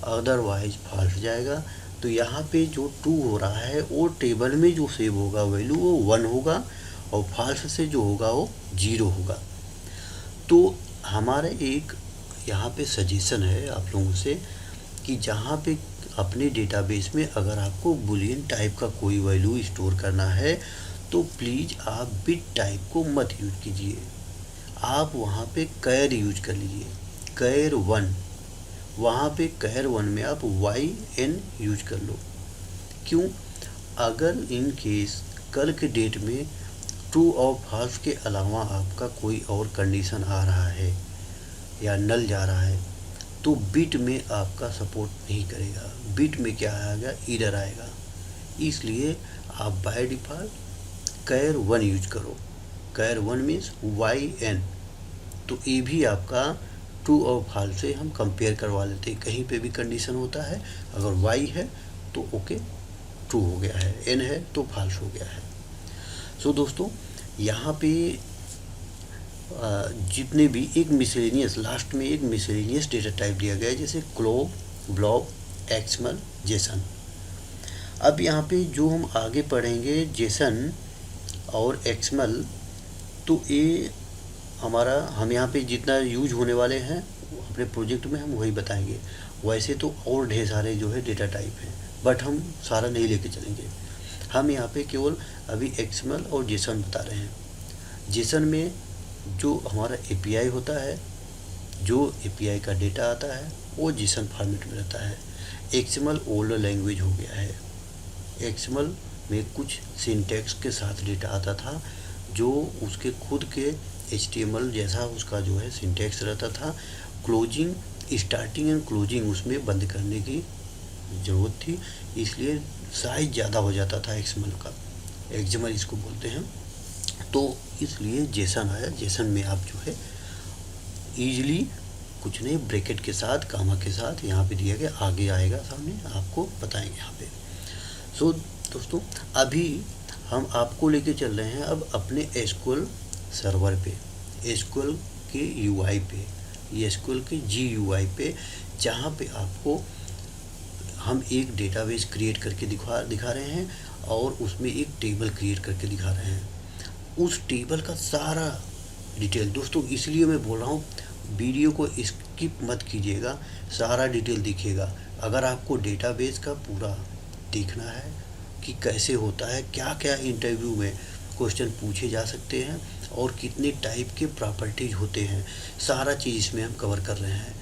अदरवाइज फॉल्स जाएगा। तो यहाँ पे जो ट्रू हो रहा है वो टेबल में जो सेव होगा वैल्यू वो 1 होगा, और फॉल्स से जो होगा वो 0 होगा। तो हमारा एक यहाँ पे सजेशन है आप लोगों से कि जहाँ पे अपने डेटाबेस में अगर आपको बुलियन टाइप का कोई वैल्यू स्टोर करना है तो प्लीज़ आप बिट टाइप को मत यूज कीजिए, आप वहाँ पे कैर यूज कर लीजिए, कैर 1। वहाँ पे कैर 1 में आप YN यूज कर लो। क्यों, अगर इन केस कल के डेट में ट्रू और फॉल्स के अलावा आपका कोई और कंडीशन आ रहा है या नल जा रहा है तो बिट में आपका सपोर्ट नहीं करेगा। बिट में क्या आएगा, एरर आएगा, इसलिए आप बाय डिफ़ॉल्ट कैर 1 यूज करो। कैर 1 मीन्स YN। तो ये भी आपका ट्रू और फॉल्स से हम कंपेयर करवा लेते हैं। कहीं पे भी कंडीशन होता है, अगर Y है तो ओके ट्रू हो गया है, N है तो फॉल्स हो गया है। सो दोस्तों यहाँ पे जितने भी एक मिसलेनियस, लास्ट में एक मिसलेनियस डेटा टाइप दिया गया है, जैसे क्लोब, ब्लॉब, एक्समल, जेसन। अब यहाँ पे जो हम आगे पढ़ेंगे जेसन और एक्समल, तो ये हम यहाँ पे जितना यूज होने वाले हैं अपने प्रोजेक्ट में हम वही बताएंगे। वैसे तो और ढेर सारे जो है डेटा टाइप हैं, बट हम सारा नहीं लेके चलेंगे। हम यहाँ पे केवल अभी एक्समल और जेसन बता रहे हैं। जेसन में जो हमारा एपीआई होता है, जो एपीआई का डेटा आता है वो जेसन फॉर्मेट में रहता है। एक्समल ओल्डर लैंग्वेज हो गया है। एक्समल में कुछ सिंटैक्स के साथ डेटा आता था, जो उसके खुद के HTML जैसा उसका जो है सिंटैक्स रहता था। क्लोजिंग, स्टार्टिंग एंड क्लोजिंग उसमें बंद करने की ज़रूरत थी, इसलिए साइज ज़्यादा हो जाता था एक्समल का। एक्समल इसको बोलते हैं। तो इसलिए जेसन आया। जेसन में आप जो है ईजिली कुछ नहीं, ब्रैकेट के साथ, कामा के साथ यहाँ पे दिया गया, आगे आएगा सामने आपको बताएंगे यहाँ पे। सो दोस्तों अभी हम आपको लेके चल रहे हैं अब अपने एसक्यूएल सर्वर पे, एसक्यूएल के UI पे, एसक्यूएल के GUI पे, जहाँ पे आपको हम एक डेटाबेस क्रिएट करके दिखा रहे हैं और उसमें एक टेबल क्रिएट करके दिखा रहे हैं। उस टेबल का सारा डिटेल, दोस्तों इसलिए मैं बोल रहा हूँ वीडियो को स्किप मत कीजिएगा, सारा डिटेल दिखेगा। अगर आपको डेटाबेस का पूरा देखना है कि कैसे होता है, क्या क्या इंटरव्यू में क्वेश्चन पूछे जा सकते हैं और कितने टाइप के प्रॉपर्टीज होते हैं, सारा चीज़ इसमें हम कवर कर रहे हैं।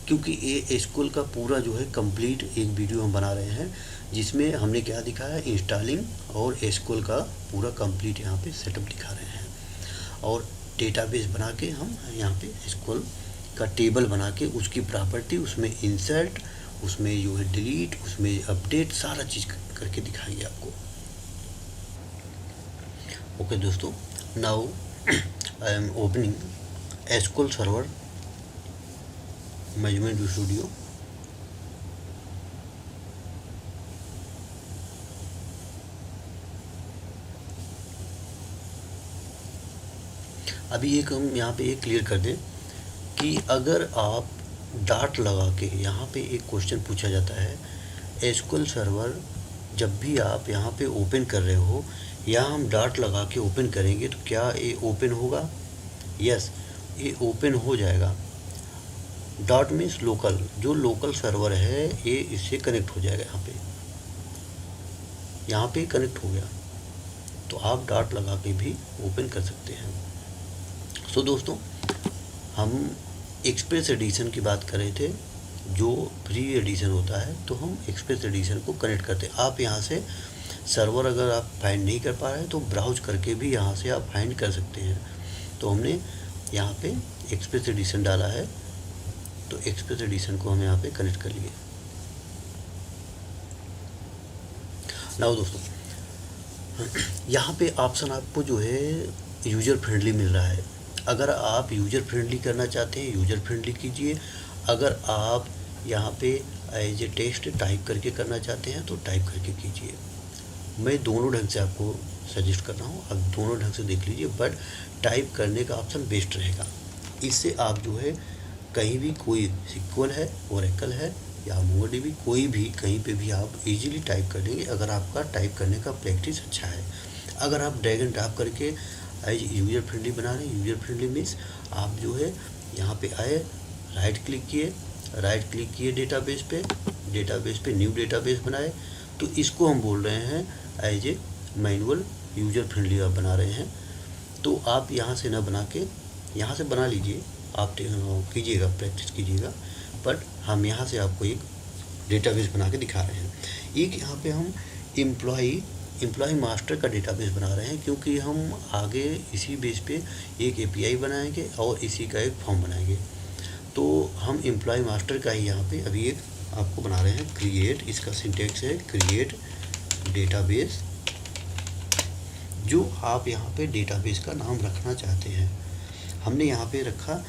क्योंकि ये एसक्यूएल का पूरा जो है कंप्लीट एक वीडियो हम बना रहे हैं, जिसमें हमने क्या दिखाया, इंस्टॉलिंग और एसक्यूएल का पूरा कंप्लीट यहाँ पे सेटअप दिखा रहे हैं। और डेटाबेस बना के हम यहाँ पे एसक्यूएल का टेबल बना के उसकी प्रॉपर्टी, उसमें इंसर्ट, उसमें जो है डिलीट, उसमें अपडेट, सारा चीज़ करके दिखाएंगे आपको। ओके दोस्तों, now I am opening SQL server management studio. अभी एक हम यहाँ पे एक क्लियर कर दें कि अगर आप डॉट लगा के यहाँ पे एक क्वेश्चन पूछा जाता है, एसक्यूएल सर्वर जब भी आप यहाँ पे ओपन कर रहे हो, यहाँ हम डॉट लगा के ओपन करेंगे तो क्या ये ओपन होगा? यस, ये ओपन हो जाएगा। डॉट मीन्स लोकल, जो लोकल सर्वर है ये इससे कनेक्ट हो जाएगा। यहाँ पे कनेक्ट हो गया, तो आप डॉट लगा के भी ओपन कर सकते हैं। सो दोस्तों हम एक्सप्रेस एडिशन की बात कर रहे थे, जो फ्री एडिशन होता है, तो हम एक्सप्रेस एडिशन को कनेक्ट करते हैं। आप यहाँ से सर्वर अगर आप फाइंड नहीं कर पा रहे हैं तो ब्राउज करके भी यहाँ से आप फाइंड कर सकते हैं। तो हमने यहाँ पे एक्सप्रेस एडिशन डाला है, तो एक्सप्रेस एडिशन को हम यहाँ पे कनेक्ट कर लिए। नाउ दोस्तों यहाँ पे ऑप्शन आपको जो है यूज़र फ्रेंडली मिल रहा है। अगर आप यूज़र फ्रेंडली करना चाहते हैं, यूज़र फ्रेंडली कीजिए। अगर आप यहाँ पे एज ए टेक्स्ट टाइप करके करना चाहते हैं तो टाइप करके कीजिए। मैं दोनों ढंग से आपको सजेस्ट कर रहा हूँ, आप दोनों ढंग से देख लीजिए, बट टाइप करने का ऑप्शन बेस्ट रहेगा। इससे आप जो है कहीं भी, कोई SQL है, ओरेकल है या MongoDB, कोई भी कहीं पे भी आप इजीली टाइप कर देंगे, अगर आपका टाइप करने का प्रैक्टिस अच्छा है। अगर आप ड्रैग एंड ड्रॉप करके एज यूज़र फ्रेंडली बना रहे हैं, यूज़र फ्रेंडली मीन्स आप जो है यहाँ पे आए, राइट क्लिक किए डेटाबेस पे न्यू डेटाबेस बनाए, तो इसको हम बोल रहे हैं as a manual user friendly आप बना रहे हैं। तो आप यहाँ से ना बना के यहाँ से बना लीजिए, आप कीजिएगा, प्रैक्टिस कीजिएगा, बट हम यहाँ से आपको एक डेटाबेस बना के दिखा रहे हैं। एक यहाँ पे हम एम्प्लॉय मास्टर का डेटाबेस बना रहे हैं, क्योंकि हम आगे इसी बेस पे एक API बनाएंगे और इसी का एक फॉर्म बनाएंगे। तो हम एम्प्लॉय मास्टर का ही यहाँ पे अभी एक आपको बना रहे हैं क्रिएट, इसका सिंटेक्स है क्रिएट डेटाबेस, जो आप यहाँ पे डेटाबेस का नाम रखना चाहते हैं। हमने यहाँ पे रखा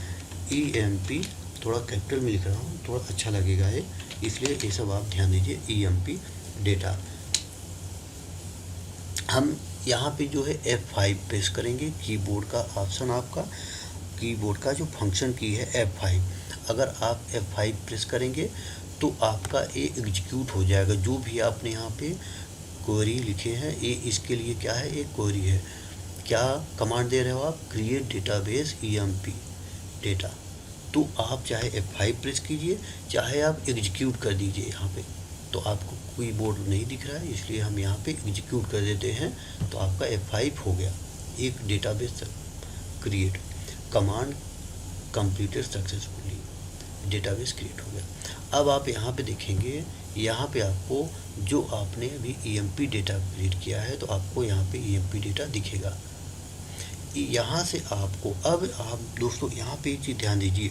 EMP, थोड़ा कैपिटल में लिख रहा हूँ, थोड़ा अच्छा लगेगा ये, इसलिए ये सब आप ध्यान दीजिए। EMP data. हम यहाँ पे जो है F5 प्रेस करेंगे। कीबोर्ड का ऑप्शन, आपका कीबोर्ड का जो फंक्शन की है F5, अगर आप F5 प्रेस करेंगे तो आपका ये एग्जीक्यूट हो जाएगा। जो भी आपने यहाँ पे क्वेरी लिखे हैं, ये इसके लिए क्या है, एक क्वेरी है। क्या कमांड दे रहे हो आप, क्रिएट डेटाबेस EMP डेटा। तो आप चाहे F5 प्रेस कीजिए, चाहे आप एग्जीक्यूट कर दीजिए। यहाँ पे तो आपको कोई बोर्ड नहीं दिख रहा है, इसलिए हम यहाँ पे एग्जीक्यूट कर देते हैं, तो आपका F5 हो गया। एक database create, command completed successfully, database create हो गया। अब आप यहाँ पे देखेंगे, यहाँ पे आपको जो आपने अभी EMP डेटा क्रिएट किया है, तो आपको यहाँ पे EMP डेटा दिखेगा। यहाँ से आपको, अब आप दोस्तों यहाँ पे एक चीज़ ध्यान दीजिए,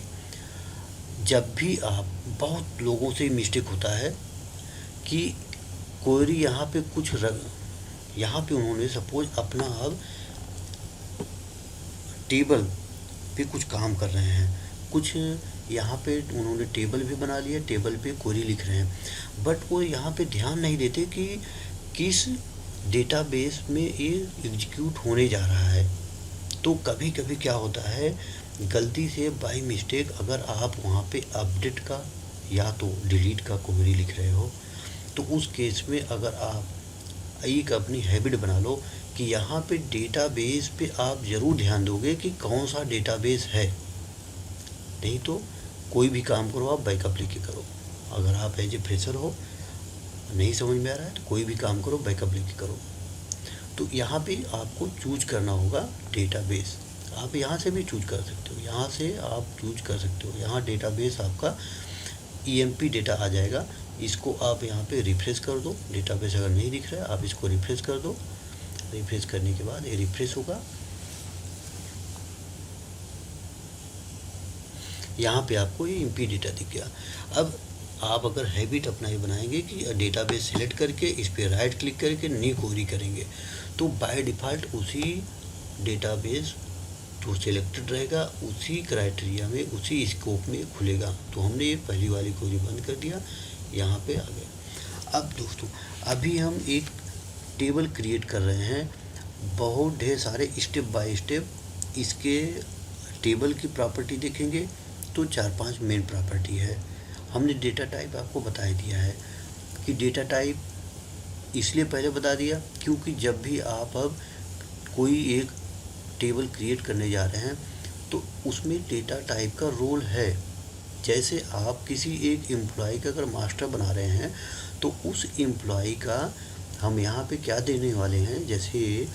जब भी आप, बहुत लोगों से मिस्टेक होता है कि क्वेरी यहाँ पे यहाँ पे उन्होंने सपोज अपना अब टेबल पे कुछ काम कर रहे हैं, कुछ यहाँ पे उन्होंने टेबल भी बना लिया, टेबल पे क्वेरी लिख रहे हैं, बट वो यहाँ पे ध्यान नहीं देते कि किस डेटाबेस में ये एग्जीक्यूट होने जा रहा है। तो कभी कभी क्या होता है, गलती से बाय मिस्टेक अगर आप वहाँ पे अपडेट का या तो डिलीट का क्वेरी लिख रहे हो, तो उस केस में अगर आप एक अपनी हैबिट बना लो कि यहाँ पे डेटाबेस पे आप ज़रूर ध्यान दोगे कि कौन सा डेटाबेस है। नहीं तो कोई भी काम करो आप बैकअप लेके करो। अगर आप एज ए फ्रेशर हो, नहीं समझ में आ रहा है, तो कोई भी काम करो बैकअप लेके करो। तो यहाँ पे आपको चूज करना होगा डेटाबेस। आप यहाँ से भी चूज कर सकते हो, यहाँ से आप चूज कर सकते हो। यहाँ डेटाबेस आपका EMP डेटा आ जाएगा। इसको आप यहाँ पे रिफ्रेश कर दो। डेटाबेस अगर नहीं दिख रहा है, आप इसको रिफ्रेश कर दो। रिफ्रेश करने के बाद ये रिफ्रेश होगा। यहाँ पे आपको ये EMP डेटा दिख गया। अब आप अगर हैबिट अपना ये बनाएंगे कि डेटाबेस सेलेक्ट करके इस पर राइट क्लिक करके न्यू क्वेरी करेंगे, तो बाय डिफ़ॉल्ट उसी डेटाबेस जो सिलेक्टेड रहेगा, उसी क्राइटेरिया में, उसी स्कोप में खुलेगा। तो हमने ये पहली वाली क्वेरी बंद कर दिया, यहाँ पे आ गया। अब दोस्तों, अभी हम एक टेबल क्रिएट कर रहे हैं, बहुत ढेर सारे स्टेप बाय स्टेप इसके टेबल की प्रॉपर्टी देखेंगे। तो 4-5 मेन प्रॉपर्टी है। हमने डेटा टाइप आपको बता दिया है कि डेटा टाइप इसलिए पहले बता दिया क्योंकि जब भी आप अब कोई एक टेबल क्रिएट करने जा रहे हैं, तो उसमें डेटा टाइप का रोल है। जैसे आप किसी एक एम्प्लॉय का अगर मास्टर बना रहे हैं, तो उस एम्प्लॉय का हम यहाँ पे क्या देने वाले हैं। जैसे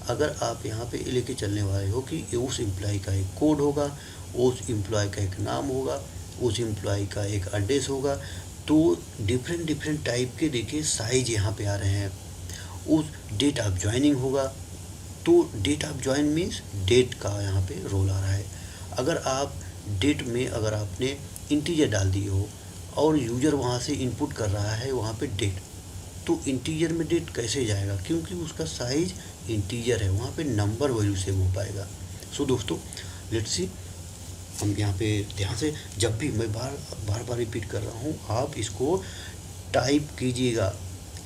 अगर आप यहाँ पे लेके चलने वाले हो कि उस एम्प्लॉय का एक कोड होगा, उस एम्प्लॉय का एक नाम होगा, उस एम्प्लॉय का एक एड्रेस होगा। तो डिफरेंट टाइप के देखिए साइज यहाँ पे आ रहे हैं। उस डेट ऑफ ज्वाइनिंग होगा, तो date of join means date का यहाँ पे रोल आ रहा है। अगर आप डेट में अगर आपने इंटीजर डाल दिए हो और यूज़र वहाँ से इनपुट कर रहा है वहाँ पे डेट, तो इंटीजर में डेट कैसे जाएगा, क्योंकि उसका साइज इंटीजर है, वहाँ पे नंबर वैल्यू सेव हो पाएगा। सो दोस्तों, लेट्स सी, हम यहाँ पे ध्यान से, जब भी मैं बार रिपीट कर रहा हूँ, आप इसको टाइप कीजिएगा,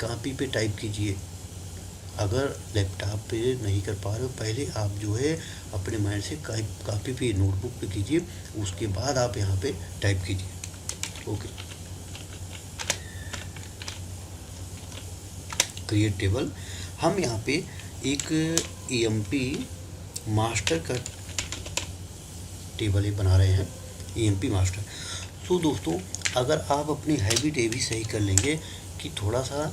कॉपी पे टाइप कीजिए। अगर लैपटॉप पे नहीं कर पा रहे हो, पहले आप जो है अपने माइंड से कॉपी पे, नोटबुक पे कीजिए, उसके बाद आप यहाँ पे टाइप कीजिए। Okay, create table. हम यहाँ पे एक EMP मास्टर का टेबल ही बना रहे हैं, EMP मास्टर। सो दोस्तों, अगर आप अपनी हैबिट ये भी सही कर लेंगे कि थोड़ा सा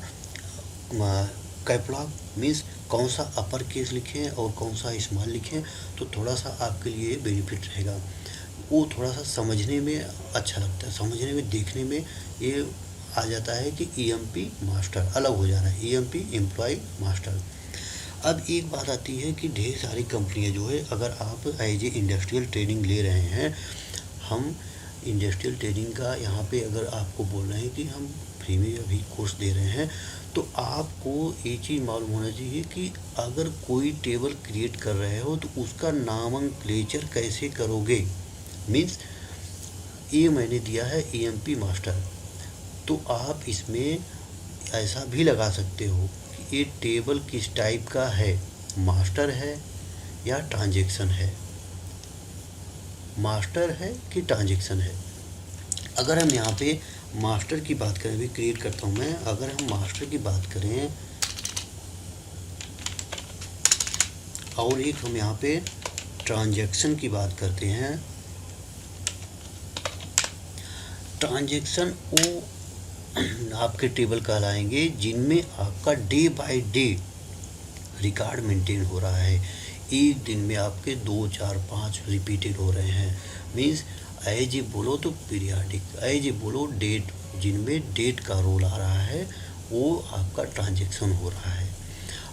कैपलॉग मीन्स कौन सा अपर केस लिखें और कौन सा स्मॉल लिखें, तो थोड़ा सा आपके लिए बेनिफिट रहेगा। वो थोड़ा सा समझने में अच्छा लगता है, समझने में, देखने में ये आ जाता है कि EMP मास्टर अलग हो जा रहा है, EMP एम्प्लॉय मास्टर। अब एक बात आती है कि ढेर सारी कंपनियां जो है, अगर आप एज ए इंडस्ट्रियल ट्रेनिंग ले रहे हैं, हम इंडस्ट्रियल ट्रेनिंग का यहाँ पे अगर आपको बोल रहे हैं कि हम फ्री में अभी कोर्स दे रहे हैं। तो आपको ये चीज़ मालूम होना चाहिए कि अगर कोई टेबल क्रिएट कर रहे हो तो उसका नामनक्लेचर कैसे करोगे। मीन्स ये मैंने दिया है EMP मास्टर, तो आप इसमें ऐसा भी लगा सकते हो कि ये टेबल किस टाइप का है, मास्टर है या ट्रांजैक्शन है, मास्टर है कि ट्रांजैक्शन है। अगर हम यहाँ पे मास्टर की बात करें, भी क्रिएट करता हूँ मैं, अगर हम मास्टर की बात करें और एक हम यहाँ पे ट्रांजैक्शन की बात करते हैं। ट्रांजैक्शन वो आपके टेबल कहलाएंगे जिनमें आपका day by day record maintain हो रहा है। एक दिन में आपके 2, 4, 5 रिपीटेड हो रहे हैं। मीन्स एज ए बोलो तो पीरियाडिक, एज ए बोलो डेट, जिनमें डेट का रोल आ रहा है वो आपका ट्रांजैक्शन हो रहा है।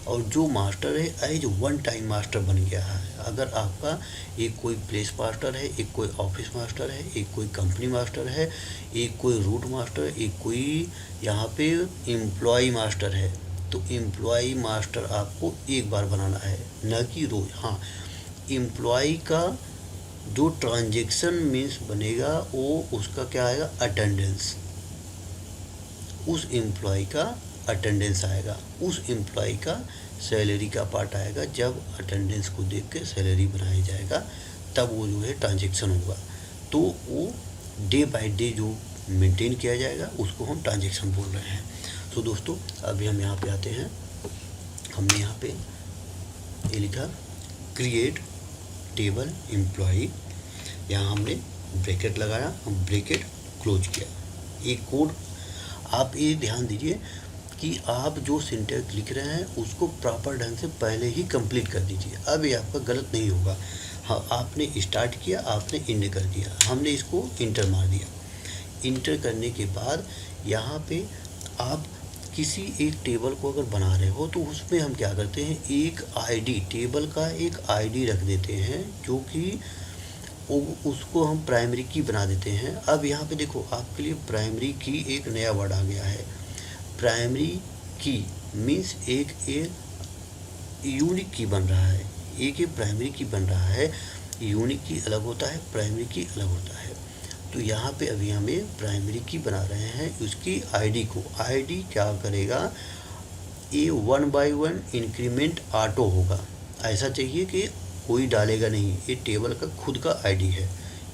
और जो मास्टर है एज वन टाइम मास्टर बन गया है। अगर आपका एक कोई प्लेस मास्टर है, एक कोई ऑफिस मास्टर है, एक कोई कंपनी मास्टर है, एक कोई रूट मास्टर, एक कोई यहाँ पे एम्प्लॉय मास्टर है, तो एम्प्लॉय मास्टर आपको एक बार बनाना है, न कि रोज। हाँ, एम्प्लॉय का जो ट्रांजैक्शन मीन्स बनेगा वो उसका क्या आएगा, अटेंडेंस। उस एम्प्लॉय का अटेंडेंस आएगा, उस एम्प्लॉय का सैलरी का पार्ट आएगा। जब अटेंडेंस को देख के सैलरी बनाया जाएगा तब वो जो है ट्रांजैक्शन होगा। तो वो डे बाय डे जो मेंटेन किया जाएगा उसको हम ट्रांजैक्शन बोल रहे हैं। तो दोस्तों अभी हम यहाँ पे आते हैं। हमने यहाँ पे ये लिखा क्रिएट टेबल एम्प्लॉय, यहाँ हमने ब्रैकेट लगाया, हम ब्रैकेट क्लोज किया। एक कोड आप ये ध्यान दीजिए कि आप जो सिंटैक्स लिख रहे हैं उसको प्रॉपर ढंग से पहले ही कंप्लीट कर दीजिए। अब ये आपका गलत नहीं होगा। हाँ, आपने स्टार्ट किया, आपने इंड कर दिया, हमने इसको इंटर मार दिया। इंटर करने के बाद यहाँ पे आप किसी एक टेबल को अगर बना रहे हो तो उसमें हम क्या करते हैं, एक आईडी, टेबल का एक आईडी रख देते हैं, जो कि उसको हम प्राइमरी की बना देते हैं। अब यहाँ पे देखो आपके लिए प्राइमरी की एक नया वर्ड आ गया है। प्राइमरी की मीन्स एक यूनिक की बन रहा है, एक प्राइमरी की बन रहा है। यूनिक की अलग होता है, प्राइमरी की अलग होता है। तो यहाँ पे अभी हमें प्राइमरी की बना रहे हैं, उसकी आईडी को, आईडी क्या करेगा, ये 1 बाय 1 इंक्रीमेंट ऑटो होगा। ऐसा चाहिए कि कोई डालेगा नहीं, ये टेबल का खुद का आईडी है।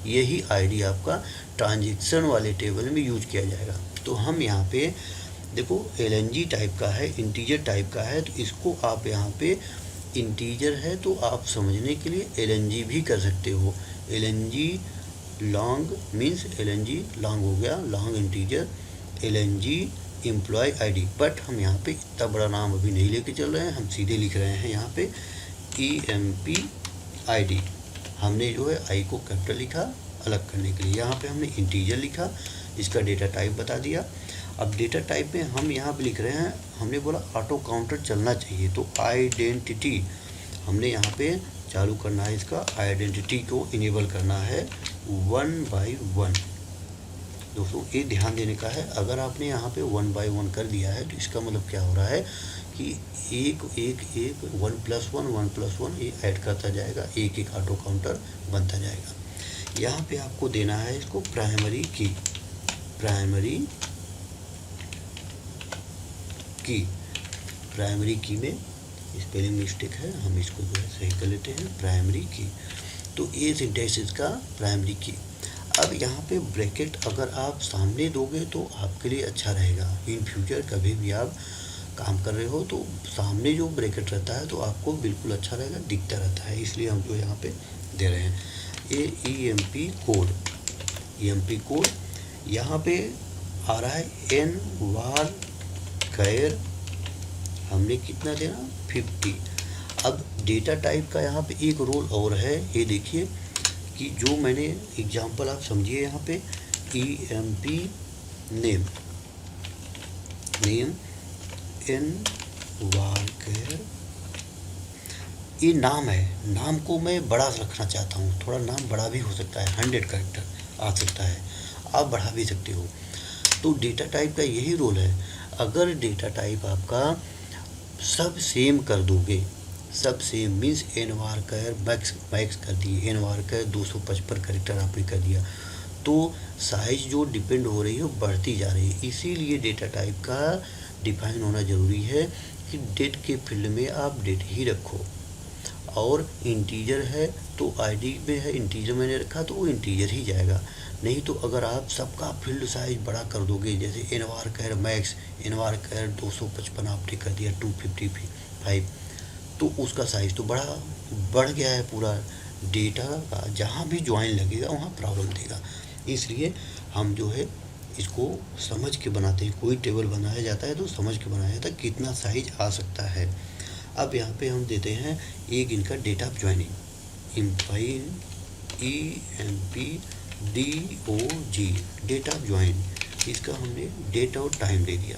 यही आईडी आपका ट्रांजैक्शन वाले टेबल में यूज किया जाएगा। तो हम यहाँ पे देखो LNG टाइप का है, इंटीजर टाइप का है, तो इसको आप यहाँ पे इंटीजर है तो आप समझने के लिए LNG भी कर सकते हो। LNG long means LNG long हो गया, long integer LNG employ ID. But हम यहाँ पे इतना बड़ा नाम अभी नहीं लेके चल रहे हैं, हम सीधे लिख रहे हैं यहाँ पे EMP ID। हमने जो है आई को कैपिटल लिखा अलग करने के लिए, यहाँ पे हमने इंटीजर लिखा, इसका डेटा टाइप बता दिया। अब डेटा टाइप में हम यहाँ पे लिख रहे हैं, हमने बोला ऑटो काउंटर चलना चाहिए, तो आइडेंटिटी हमने यहाँ पे चालू करना है, इसका आइडेंटिटी को इनेबल करना है 1 बाय 1। दोस्तों ये ध्यान देने का है, अगर आपने यहाँ पे 1 बाय 1 कर दिया है तो इसका मतलब क्या हो रहा है कि एक 1 + 1 ये ऐड करता जाएगा, एक ऑटो काउंटर बनता जाएगा। यहाँ पे आपको देना है इसको प्राइमरी की, प्राइमरी की में स्पेलिंग मिस्टेक है, हम इसको जो है सही कर लेते हैं, प्राइमरी की। तो ये सिंटैक्स इसका प्राइमरी की। अब यहाँ पे ब्रैकेट अगर आप सामने दोगे तो आपके लिए अच्छा रहेगा। इन फ्यूचर कभी भी आप काम कर रहे हो तो सामने जो ब्रैकेट रहता है तो आपको बिल्कुल अच्छा रहेगा, दिखता रहता है, इसलिए हम जो यहाँ पे दे रहे हैं। ये EMP कोड यहाँ पे आ रहा है N var कैर, हमने कितना देना 50। अब डेटा टाइप का यहाँ पे एक रोल और है, ये देखिए कि जो मैंने एग्जांपल आप समझिए यहाँ पे EMP नेम N var कैर, ये नाम है, नाम को मैं बड़ा रखना चाहता हूँ, थोड़ा नाम बड़ा भी हो सकता है, 100 कैरेक्टर आ सकता है, आप बढ़ा भी सकते हो। तो डेटा टाइप का यही रोल है। अगर डेटा टाइप आपका सब सेम कर दोगे, सब सेम मीन्स एन वार कर मैक्स कर दिए, एन वार कर 255 करेक्टर आपने कर दिया, तो साइज जो डिपेंड हो रही है वो बढ़ती जा रही है। इसीलिए डेटा टाइप का डिफाइन होना ज़रूरी है कि डेट के फील्ड में आप डेट ही रखो। और इंटीजर है तो आईडी में है इंटीजर मैंने रखा तो वो इंटीजर ही जाएगा। नहीं तो अगर आप सबका फील्ड साइज बड़ा कर दोगे, जैसे एन वार कैर मैक्स, एन वार कैर 255 आपने कर दिया 255, तो उसका साइज तो बढ़ गया है पूरा, डेटा का जहाँ भी ज्वाइन लगेगा वहाँ प्रॉब्लम देगा। इसलिए हम जो है इसको समझ के बनाते हैं। कोई टेबल बनाया जाता है तो समझ के बनाया जाता है कितना साइज आ सकता है। अब यहाँ पे हम देते हैं एक इनका date of joining, employee EMPDOG, date of join, इसका हमने डेट और टाइम दे दिया।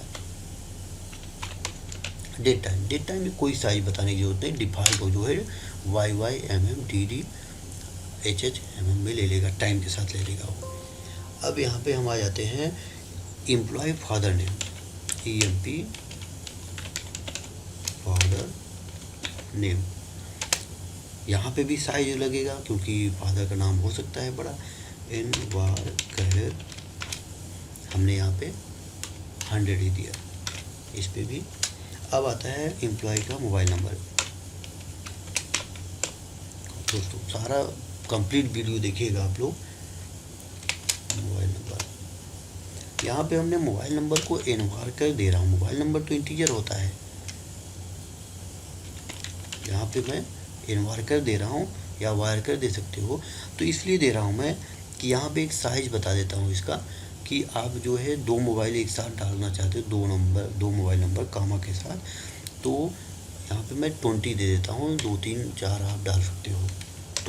डेट टाइम में कोई साइज बताने की जरूरत नहीं, डिफ़ॉल्ट हो जो है YYMMDDHHMM में ले लेगा, टाइम के साथ ले लेगा वो। अब यहाँ पे हम आ जाते हैं employ father name, EMP father name, यहाँ पे भी साइज लगेगा क्योंकि फादर का नाम हो सकता है बड़ा। एन वार कैर हमने यहाँ पे 100 ही दिया, इस पे भी। अब आता है एम्प्लॉय का मोबाइल नंबर। दोस्तों सारा कंप्लीट वीडियो देखिएगा आप लोग। मोबाइल नंबर, यहाँ पे हमने मोबाइल नंबर को एन वार कर दे रहा हूँ, मोबाइल नंबर तो इंटीजर होता है, यहाँ पे मैं एन वार कर दे रहा हूँ या वायर कर दे सकते हो। तो इसलिए दे रहा हूँ मैं कि यहाँ पे एक साइज बता देता हूँ इसका, कि आप जो है 2 मोबाइल एक साथ डालना चाहते हो, 2 मोबाइल नंबर कामा के साथ, तो यहाँ पे मैं 20 दे देता हूँ, 2 3 4 आप डाल सकते हो,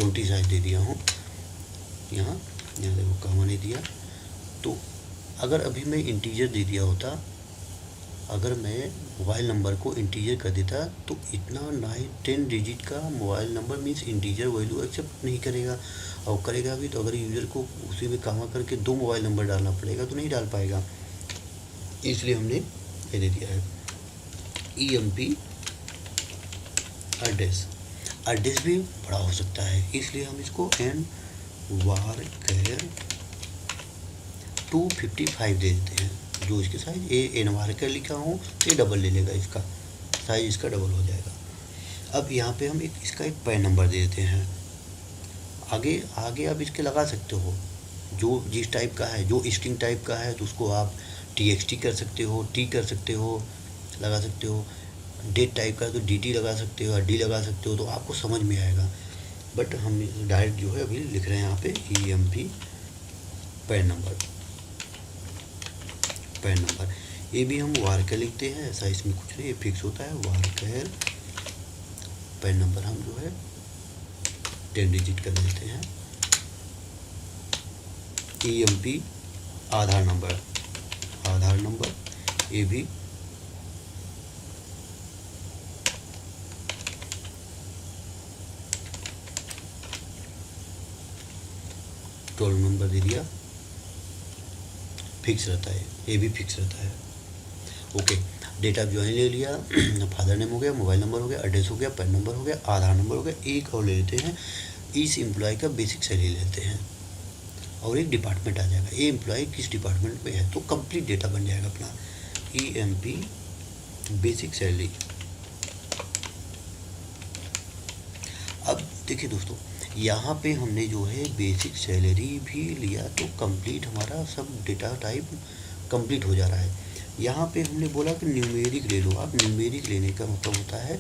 20 साइज दे दिया हूँ। यहाँ देखो कामा नहीं दिया। तो अगर अभी मैं इंटीजर दे दिया होता, अगर मैं मोबाइल नंबर को इंटीजर कर देता तो इतना 9-10 डिजिट का mobile number means integer value accept नहीं करेगा, और करेगा भी तो अगर यूज़र को उसी में कामा करके 2 मोबाइल नंबर डालना पड़ेगा तो नहीं डाल पाएगा। इसलिए हमने ये दे दिया है EMP एड्रेस भी बड़ा हो सकता है, इसलिए हम इसको एन वार कैर 255 दे देते हैं। जो इसके साइज एन वार कैर लिखा हूँ तो ये डबल ले लेगा, इसका साइज इसका डबल हो जाएगा। अब यहाँ पे हम इसका एक पैन नंबर दे देते हैं। आगे आप इसके लगा सकते हो, जो जिस टाइप का है, जो स्ट्रिंग टाइप का है तो उसको आप TXT कर सकते हो, T कर सकते हो, लगा सकते हो। डेट टाइप का तो DT लगा सकते हो, D लगा सकते हो, तो आपको समझ में आएगा। बट हम डायरेक्ट जो है अभी लिख रहे हैं यहाँ पे EMP पैन नंबर। ये भी हम वार कैर लिखते हैं, ऐसा इसमें कुछ नहीं, ये फिक्स होता है। वार कैर पैन नंबर हम जो है 10 डिजिट कर देते हैं। EMP आधार नंबर ये भी टोल नंबर दे दिया, फिक्स रहता है, ये भी फिक्स रहता है। ओके, डेट ऑफ ज्वाइन ले लिया, फादर नेम हो गया, मोबाइल नंबर हो गया, एड्रेस हो गया, पैन नंबर हो गया, आधार नंबर हो गया। एक और ले लेते हैं, इस एम्प्लॉय का बेसिक सैलरी लेते हैं और एक डिपार्टमेंट आ जाएगा, ये एम्प्लॉय किस डिपार्टमेंट में है, तो कंप्लीट डेटा बन जाएगा अपना। EMP basic salary. अब देखिए दोस्तों, यहाँ पे हमने जो है बेसिक सैलरी भी लिया तो कंप्लीट हमारा सब डेटा टाइप कंप्लीट हो जा रहा है। यहाँ पे हमने बोला कि न्यूमेरिक ले लो। आप न्यूमेरिक लेने का मतलब होता है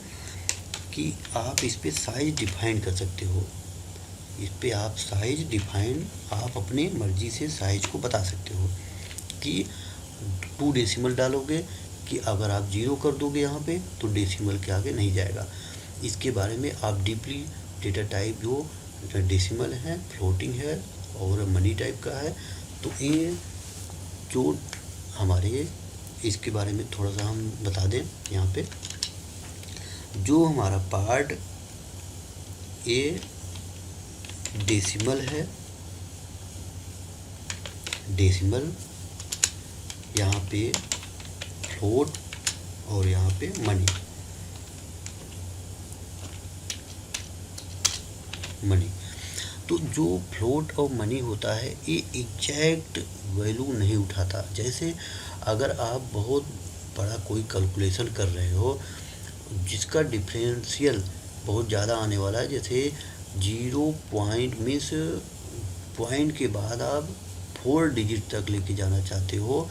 कि आप इस पे साइज डिफाइन कर सकते हो, इस पे आप साइज डिफाइन आप अपनी मर्जी से साइज को बता सकते हो कि 2 डेसिमल डालोगे कि अगर आप 0 कर दोगे यहाँ पे तो डेसिमल के आगे नहीं जाएगा। इसके बारे में आप डीपली डेटा टाइप जो डेसिमल है, फ्लोटिंग है और मनी टाइप का है, तो ये जो हमारे इसके बारे में थोड़ा सा हम बता दें। यहाँ पे जो हमारा पार्ट ये डेसिमल है, डेसिमल यहाँ पे फ्लोट और यहाँ पे मनी। तो जो फ्लोट और मनी होता है ये एग्जैक्ट वैल्यू नहीं उठाता। जैसे अगर आप बहुत बड़ा कोई कैलकुलेशन कर रहे हो जिसका डिफरेंशियल बहुत ज़्यादा आने वाला है, जैसे 0 पॉइंट मीन्स पॉइंट के बाद आप 4 डिजिट तक लेके जाना चाहते हो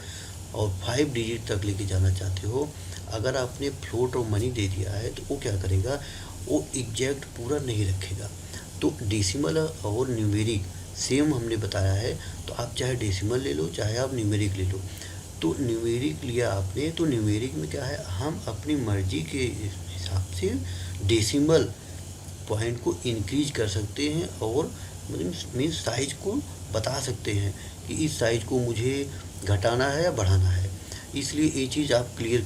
और 5 डिजिट तक लेके जाना चाहते हो, अगर आपने फ्लोट और मनी दे दिया है तो वो क्या करेगा, वो एग्जैक्ट पूरा नहीं रखेगा। तो डेसिमल और न्यूमेरिक सेम हमने बताया है, तो आप चाहे डेसिमल ले लो चाहे आप न्यूमेरिक ले लो। तो न्यूमेरिक लिया आपने तो न्यूमेरिक में क्या है, हम अपनी मर्जी के हिसाब से डेसिमल पॉइंट को इंक्रीज कर सकते हैं और मतलब मीन्स साइज को बता सकते हैं कि इस साइज को मुझे घटाना है या बढ़ाना है। इसलिए ये चीज़ आप क्लियर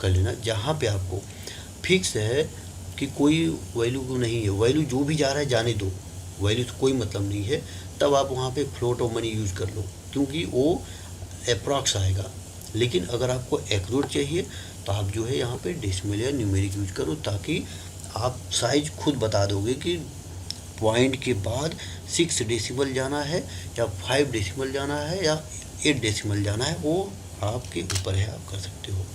कर लेना। जहाँ पे आपको फिक्स है कि कोई वैल्यू नहीं है, वैल्यू जो भी जा रहा है जाने दो, वैल्यू से कोई मतलब नहीं है, तब आप वहाँ पे फ्लोट और मनी यूज़ कर लो क्योंकि वो अप्रॉक्स आएगा। लेकिन अगर आपको एक्यूरेट चाहिए तो आप जो है यहाँ पे डेसिमल या न्यूमेरिक यूज करो, ताकि आप साइज खुद बता दोगे कि पॉइंट के बाद 6 डेसिमल जाना है या 5 डेसिमल जाना है या 8 डेसिमल जाना है, वो आपके ऊपर है, आप कर सकते हो।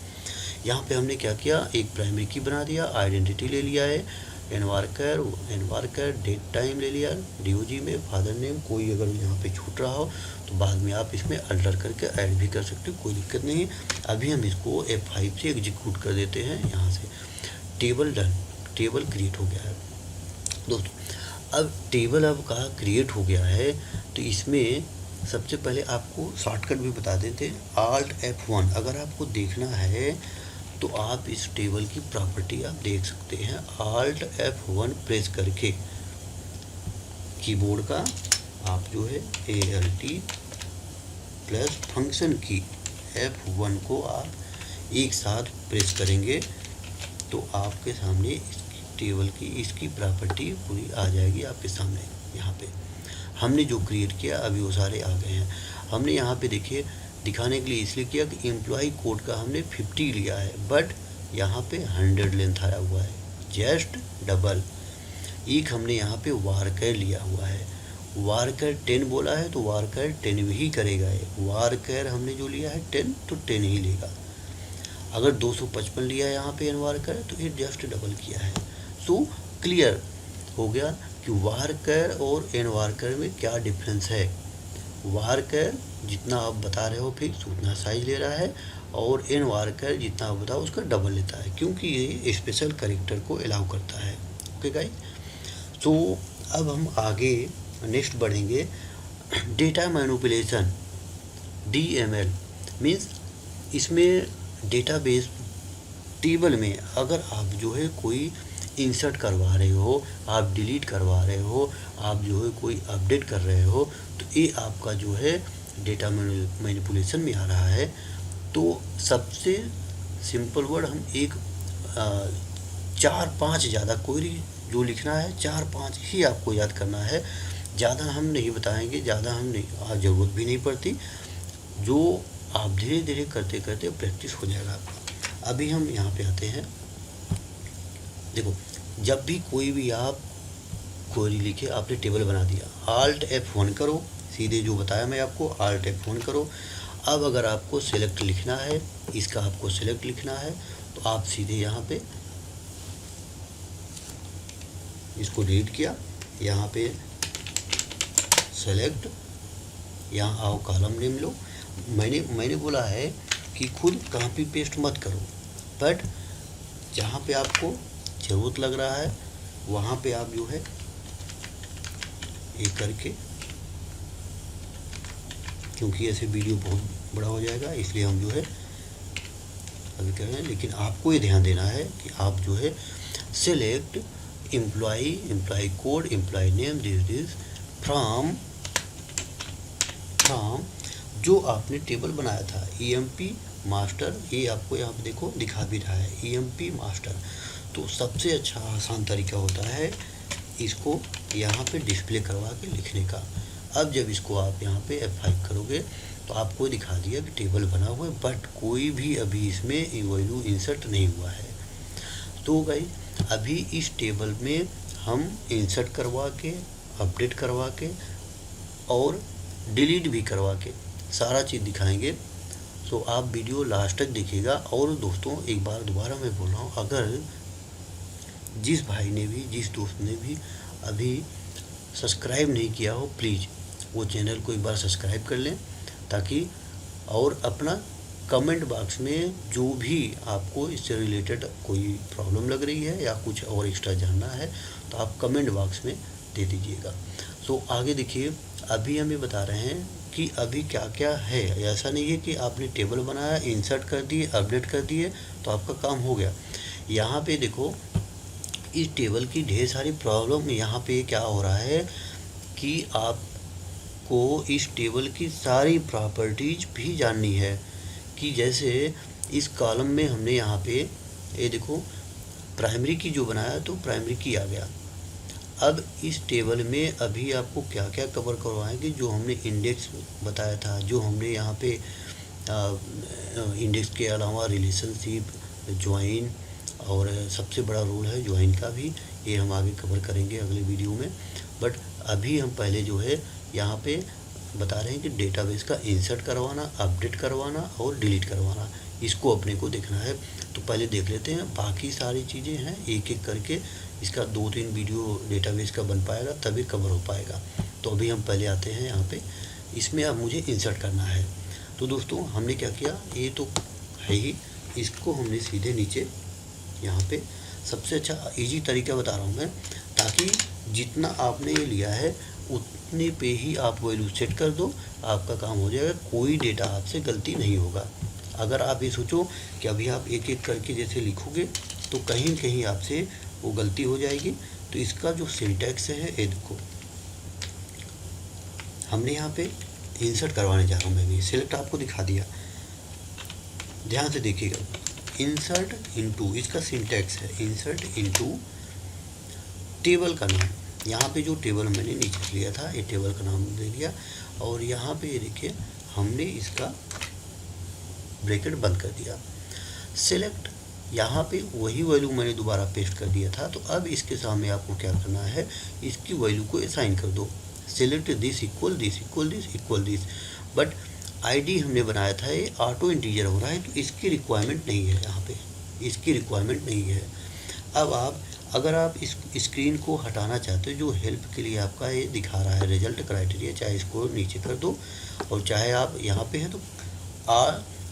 यहाँ पे हमने क्या किया, एक प्राइमरी की बना दिया, आइडेंटिटी ले लिया है, एनवार्कर डेट टाइम ले लिया, डीओजी में फादर नेम, कोई अगर यहाँ पे छूट रहा हो तो बाद में आप इसमें अल्टर करके ऐड भी कर सकते हो, कोई दिक्कत नहीं। अभी हम इसको F5 से एग्जीक्यूट कर देते हैं। यहाँ से टेबल डन, टेबल क्रिएट हो गया है दोस्तों। अब टेबल अब कहा क्रिएट हो गया है तो इसमें सबसे पहले आपको शॉर्टकट भी बता देते हैं, Alt F1। अगर आपको देखना है तो आप इस टेबल की प्रॉपर्टी आप देख सकते हैं, Alt F1 प्रेस करके कीबोर्ड का आप जो है Alt प्लस फंक्शन की F1 को आप एक साथ प्रेस करेंगे तो आपके सामने इसकी टेबल की इसकी प्रॉपर्टी पूरी आ जाएगी आपके सामने। यहाँ पे हमने जो क्रिएट किया अभी वो सारे आ गए हैं। हमने यहाँ पे देखिए दिखाने के लिए इसलिए किया कि एम्प्लॉय कोड का हमने 50 लिया है, बट यहाँ पे 100 लेंथ आया हुआ है, जस्ट डबल। एक हमने यहाँ पे वारकर लिया हुआ है, वारकर 10 बोला है तो वारकर 10 ही करेगा ये। वारकर हमने जो लिया है 10 तो 10 ही लेगा। अगर 255 लिया है यहाँ पे एनवारकर तो ये जस्ट डबल किया है। सो क्लियर हो गया कि वारकर और एनवारकर में क्या डिफरेंस है। वारकर जितना आप बता रहे हो फिक्स उतना साइज ले रहा है और एनवारकर जितना आप बताओ उसका डबल लेता है, क्योंकि ये स्पेशल कैरेक्टर को अलाउ करता है। ओके गाइस, तो अब हम आगे नेक्स्ट बढ़ेंगे। डेटा मैनिपुलेशन DML मीन्स इसमें डेटाबेस टेबल में अगर आप जो है कोई इंसर्ट करवा रहे हो, आप डिलीट करवा रहे हो, आप जो है कोई अपडेट कर रहे हो, तो ये आपका जो है डेटा मैनिपुलेशन में आ रहा है। तो सबसे सिंपल वर्ड हम एक 4-5 ज़्यादा कोई जो लिखना है 4-5 ही आपको याद करना है, ज़्यादा हम नहीं बताएंगे, ज़्यादा हम नहीं, ज़रूरत भी नहीं पड़ती, जो आप धीरे धीरे करते करते प्रैक्टिस हो जाएगा आपका। अभी हम यहाँ पे आते हैं। देखो, जब भी कोई भी आप क्वेरी लिखे, आपने टेबल बना दिया, Alt F1 करो, सीधे जो बताया मैं आपको Alt F1 करो। अब अगर आपको सेलेक्ट लिखना है, इसका आपको सेलेक्ट लिखना है तो आप सीधे यहाँ पे इसको रीड किया, यहाँ पे सेलेक्ट, यहाँ आओ कॉलम नेम लो। मैंने बोला है कि खुद कॉपी पेस्ट मत करो, बट जहाँ पे आपको ज़रूरत लग रहा है वहाँ पे आप जो है ये करके, क्योंकि ऐसे वीडियो बहुत बड़ा हो जाएगा इसलिए हम जो है अभी कर रहे हैं। लेकिन आपको ये ध्यान देना है कि आप जो है select employ code, employ name, this from जो आपने टेबल बनाया था EMP मास्टर, ये आपको यहाँ पे देखो दिखा भी रहा है EMP मास्टर। तो सबसे अच्छा आसान तरीका होता है इसको यहाँ पे डिस्प्ले करवा के लिखने का। अब जब इसको आप यहाँ पे F5 करोगे तो आपको दिखा दिया कि टेबल बना हुआ है, बट कोई भी अभी इसमें वैल्यू इंसर्ट नहीं हुआ है। तो गाइस अभी इस टेबल में हम इंसर्ट करवा के, अपडेट करवा के और डिलीट भी करवा के सारा चीज़ दिखाएंगे। तो आप वीडियो लास्ट तक देखिएगा। और दोस्तों एक बार दोबारा मैं बोल रहा हूँ, अगर जिस भाई ने भी, जिस दोस्त ने भी अभी सब्सक्राइब नहीं किया हो, प्लीज़ वो चैनल को एक बार सब्सक्राइब कर लें, ताकि और अपना कमेंट बॉक्स में जो भी आपको इससे रिलेटेड कोई प्रॉब्लम लग रही है या कुछ और एक्स्ट्रा जानना है तो आप कमेंट बॉक्स में दे दीजिएगा। तो आगे देखिए, अभी हमें बता रहे हैं कि अभी क्या क्या है। ऐसा नहीं है कि आपने टेबल बनाया, इंसर्ट कर दिए, अपडेट कर दिए तो आपका काम हो गया। यहाँ पे देखो, इस टेबल की ढेर सारी प्रॉब्लम। यहाँ पे क्या हो रहा है कि आपको इस टेबल की सारी प्रॉपर्टीज भी जाननी है, कि जैसे इस कॉलम में हमने यहाँ पे ये देखो प्राइमरी की जो बनाया तो प्राइमरी की आ गया। अब इस टेबल में अभी आपको क्या क्या कवर करवाएंगे, जो हमने इंडेक्स बताया था, जो हमने यहाँ पे इंडेक्स के अलावा रिलेशनशिप, ज्वाइन और सबसे बड़ा रोल है ज्वाइन का भी, ये हम आगे कवर करेंगे अगले वीडियो में। बट अभी हम पहले जो है यहाँ पे बता रहे हैं कि डेटाबेस का इंसर्ट करवाना, अपडेट करवाना और डिलीट करवाना, इसको अपने को देखना है। तो पहले देख लेते हैं, बाकी सारी चीज़ें हैं एक एक करके। इसका 2-3 वीडियो डेटाबेस का बन पाएगा तभी कवर हो पाएगा। तो अभी हम पहले आते हैं यहाँ पे, इसमें अब मुझे इंसर्ट करना है। तो दोस्तों हमने क्या किया, ये तो है ही, इसको हमने सीधे नीचे यहाँ पे, सबसे अच्छा इजी तरीका बता रहा हूँ मैं, ताकि जितना आपने ये लिया है उतने पे ही आप वैल्यू सेट कर दो, आपका काम हो जाएगा, कोई डेटा आपसे गलती नहीं होगा। अगर आप ये सोचो कि अभी आप एक एक करके जैसे लिखोगे तो कहीं कहीं आपसे वो गलती हो जाएगी। तो इसका जो सिंटैक्स है, ये देखो हमने यहाँ पे इंसर्ट करवाने जा रहा हूँ मैं भी, सिलेक्ट आपको दिखा दिया, ध्यान से देखिएगा। इंसर्ट इनटू, इसका सिंटैक्स है इंसर्ट इनटू टेबल का नाम। यहाँ पे जो टेबल मैंने नीचे से लिया था, ये टेबल का नाम दे दिया। और यहाँ पे ये देखिए हमने इसका ब्रैकेट बंद कर दिया। सिलेक्ट, यहाँ पे वही वैल्यू मैंने दोबारा पेस्ट कर दिया था। तो अब इसके सामने आपको क्या करना है, इसकी वैल्यू को असाइन कर दो। Select this equal this equal this equal this. But ID हमने बनाया था, ये ऑटो इंटीजर हो रहा है, तो इसकी रिक्वायरमेंट नहीं है, यहाँ पे इसकी रिक्वायरमेंट नहीं है। अब आप अगर आप इस स्क्रीन को हटाना चाहते हो, जो हेल्प के लिए आपका ये दिखा रहा है रिजल्ट क्राइटेरिया, चाहे इसको नीचे कर दो और चाहे आप यहाँ पे है तो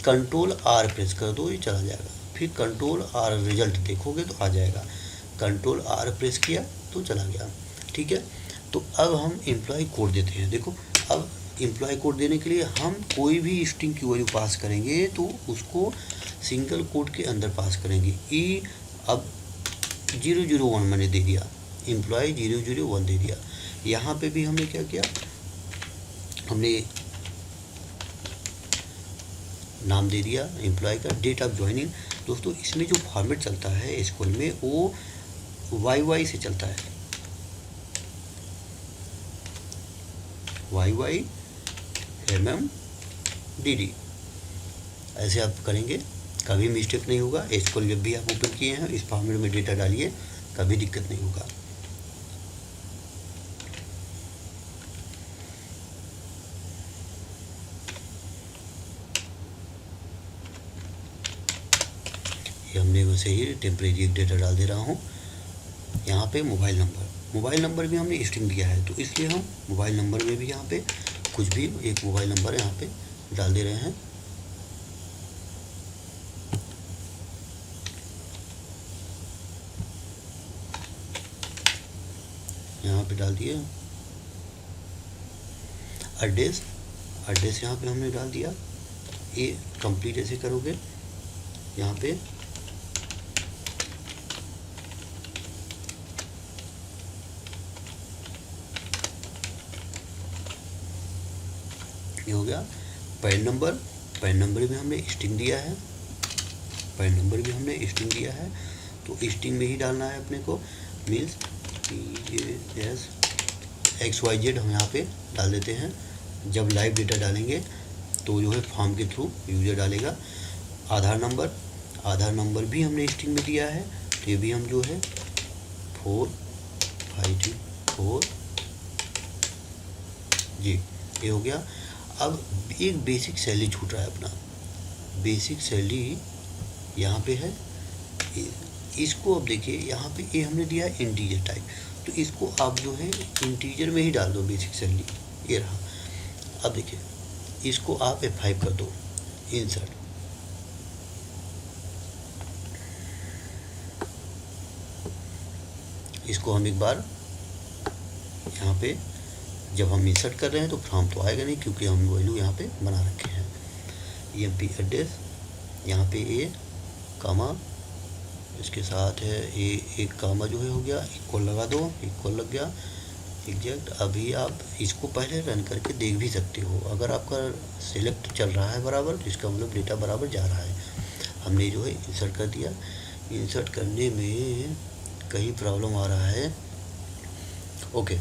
कंट्रोल आर प्रेस कर दो, ये चला जाएगा। फिर कंट्रोल आर रिजल्ट देखोगे तो आ जाएगा, कंट्रोल आर प्रेस किया तो चला गया, ठीक है। तो अब हम एम्प्लॉय कोड देते हैं। देखो अब एम्प्लॉय कोड देने के लिए हम कोई भी स्ट्रिंग की वैल्यू पास करेंगे तो उसको सिंगल कोड के अंदर पास करेंगे। ई अब 001 मैंने दे दिया, एम्प्लॉय 001 दे दिया। यहाँ पे भी हमने क्या किया, हमने नाम दे दिया एम्प्लॉय का। डेट ऑफ ज्वाइनिंग, दोस्तों इसमें जो फॉर्मेट चलता है स्कूल में वो YY से चलता है, YY DD, ऐसे आप करेंगे कभी मिस्टेक नहीं होगा। स्कूल जब भी आप ओपन किए हैं इस फॉर्मेट में डेटा डालिए, कभी दिक्कत नहीं होगा। ये हमने वैसे ही टेम्परेरी एक डेटा डाल दे रहा हूँ। यहाँ पे मोबाइल नंबर भी हमने स्ट्रिंग दिया है, तो इसलिए हम मोबाइल नंबर में भी यहाँ पे कुछ भी एक मोबाइल नंबर यहाँ पे डाल दे रहे हैं। यहाँ पे डाल दिए। एड्रेस यहाँ पे हमने डाल दिया। ये कंप्लीट ऐसे करोगे, यहाँ पे ये हो गया। पैन नंबर भी हमने स्ट्रिंग दिया है, तो स्ट्रिंग में ही डालना है अपने को। मीन्स PJS XYZ हम यहाँ पे डाल देते हैं। जब लाइव डेटा डालेंगे तो जो है फॉर्म के थ्रू यूज़र डालेगा। आधार नंबर भी हमने स्ट्रिंग में दिया है, तो ये भी हम जो है 4524 जी, ये हो गया। अब एक बेसिक सैलरी छूट रहा है अपना, बेसिक सैलरी यहाँ पे है। इसको अब देखिए यहाँ पे ये हमने दिया है इंटीजर टाइप, तो इसको आप जो है इंटीजर में ही डाल दो, बेसिक सैलरी ये रहा। अब देखिए इसको आप F5 कर दो, इंसर्ट, इसको हम एक बार यहाँ पे जब हम इंसर्ट कर रहे हैं तो फ्रॉम तो आएगा नहीं, क्योंकि हम वैल्यू यहाँ पे बना रखे हैं। EMP एड्रेस यहाँ पे ए कामा, इसके साथ है ए एक कामा जो है हो गया, इक्वल लगा दो, इक्वल लग गया एग्जैक्ट। अभी आप इसको पहले रन करके देख भी सकते हो, अगर आपका सिलेक्ट चल रहा है बराबर तो इसका मतलब डेटा बराबर जा रहा है। हमने जो है इंसर्ट कर दिया, इंसर्ट करने में कहीं प्रॉब्लम आ रहा है। ओके,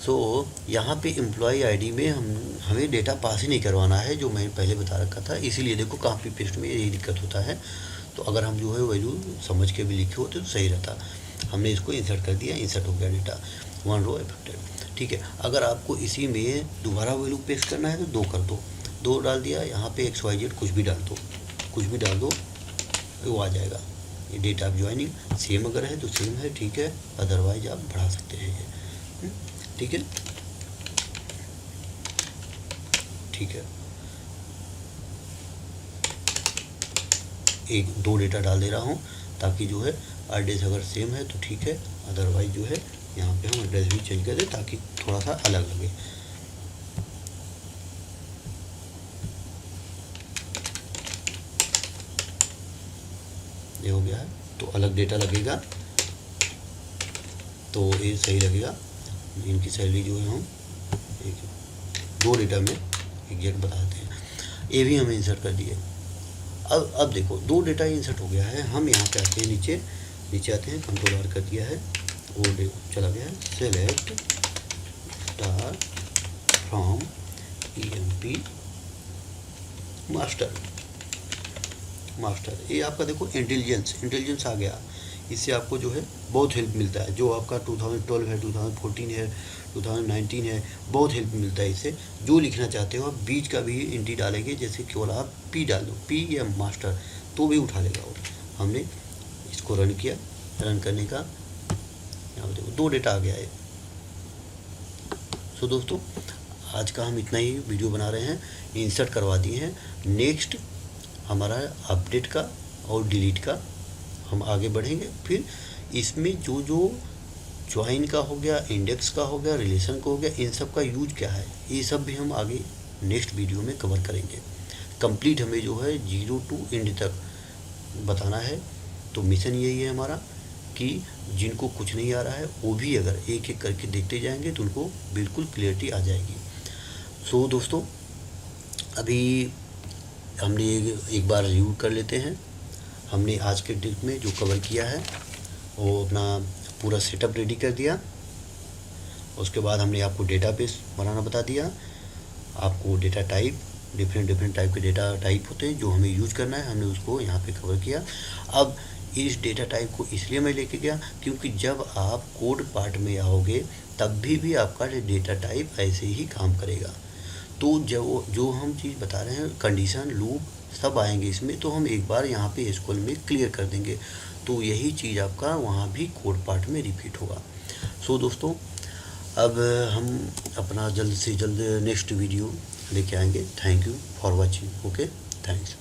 सो यहाँ पे एम्प्लॉय आईडी में हमें डेटा पास ही नहीं करवाना है, जो मैंने पहले बता रखा था, इसीलिए देखो कॉपी पेस्ट में यही दिक्कत होता है। तो अगर हम जो है वैल्यू समझ के भी लिखे होते तो सही रहता। हमने इसको इंसर्ट कर दिया, इंसर्ट हो गया डेटा, 1 रो अफेक्टेड। ठीक है, अगर आपको इसी में दोबारा वैल्यू पेस्ट करना है तो 2 कर दो, 2 डाल दिया, यहाँ पे XYZ कुछ भी डाल दो, कुछ भी डाल दो, वो आ जाएगा। ये डेट ऑफ ज्वाइनिंग सेम अगर है तो सेम है, ठीक है, अदरवाइज आप बढ़ा सकते हैं ये, ठीक है, ठीक है। 1-2 डेटा डाल दे रहा हूँ ताकि जो है एड्रेस अगर सेम है तो ठीक है, अदरवाइज जो है यहाँ पे हम एड्रेस भी चेंज कर दें ताकि थोड़ा सा अलग लगे। ये हो गया है, तो अलग डेटा लगेगा तो ये सही लगेगा। इनकी सैलरी जो है हम 2 डेटा में एग्जैक्ट बताते हैं। ये भी हमें इंसर्ट कर दिए। अब देखो 2 डेटा इंसर्ट हो गया है। हम यहाँ पे आते हैं, नीचे आते हैं, कंट्रोल R कर दिया है, वो चला गया है, select star from EMP master. ये आपका देखो इंटेलिजेंस आ गया। इससे आपको जो है बहुत हेल्प मिलता है। जो आपका 2012 है, 2014 है, 2019 है, बहुत हेल्प मिलता है इससे। जो लिखना चाहते हो आप बीच का भी एंट्री डालेंगे, जैसे केवल आप P डाल दो, P या मास्टर, तो भी उठा लेगा वो। हमने इसको रन किया, रन करने का यहाँ पर देखो 2 डेटा आ गया है। सो दोस्तों आज का हम इतना ही वीडियो बना रहे हैं, इंसर्ट करवा दिए हैं। नेक्स्ट हमारा अपडेट का और डिलीट का हम आगे बढ़ेंगे। फिर इसमें जो ज्वाइन का हो गया, इंडेक्स का हो गया, रिलेशन का हो गया, इन सब का यूज क्या है, ये सब भी हम आगे नेक्स्ट वीडियो में कवर करेंगे। कंप्लीट हमें जो है 0 to एंड तक बताना है। तो मिशन यही है हमारा कि जिनको कुछ नहीं आ रहा है वो भी अगर एक एक करके देखते जाएंगे तो उनको बिल्कुल क्लियरिटी आ जाएगी। सो दोस्तों अभी हमने एक बार रिव्यू कर लेते हैं। हमने आज के डेट में जो कवर किया है वो अपना पूरा सेटअप रेडी कर दिया। उसके बाद हमने आपको डेटाबेस बनाना बता दिया, आपको डेटा टाइप, डिफरेंट टाइप के डेटा टाइप होते हैं जो हमें यूज़ करना है, हमने उसको यहाँ पे कवर किया। अब इस डेटा टाइप को इसलिए मैं लेके गया क्योंकि जब आप कोड पार्ट में आओगे तब भी आपका डेटा टाइप ऐसे ही काम करेगा। तो जो हम चीज़ बता रहे हैं, कंडीशन, लूप सब आएंगे इसमें, तो हम एक बार यहाँ पे SQL में क्लियर कर देंगे, तो यही चीज़ आपका वहाँ भी कोड पार्ट में रिपीट होगा। सो दोस्तों अब हम अपना जल्द से जल्द नेक्स्ट वीडियो लेके आएंगे। Thank you for watching. Okay, thanks.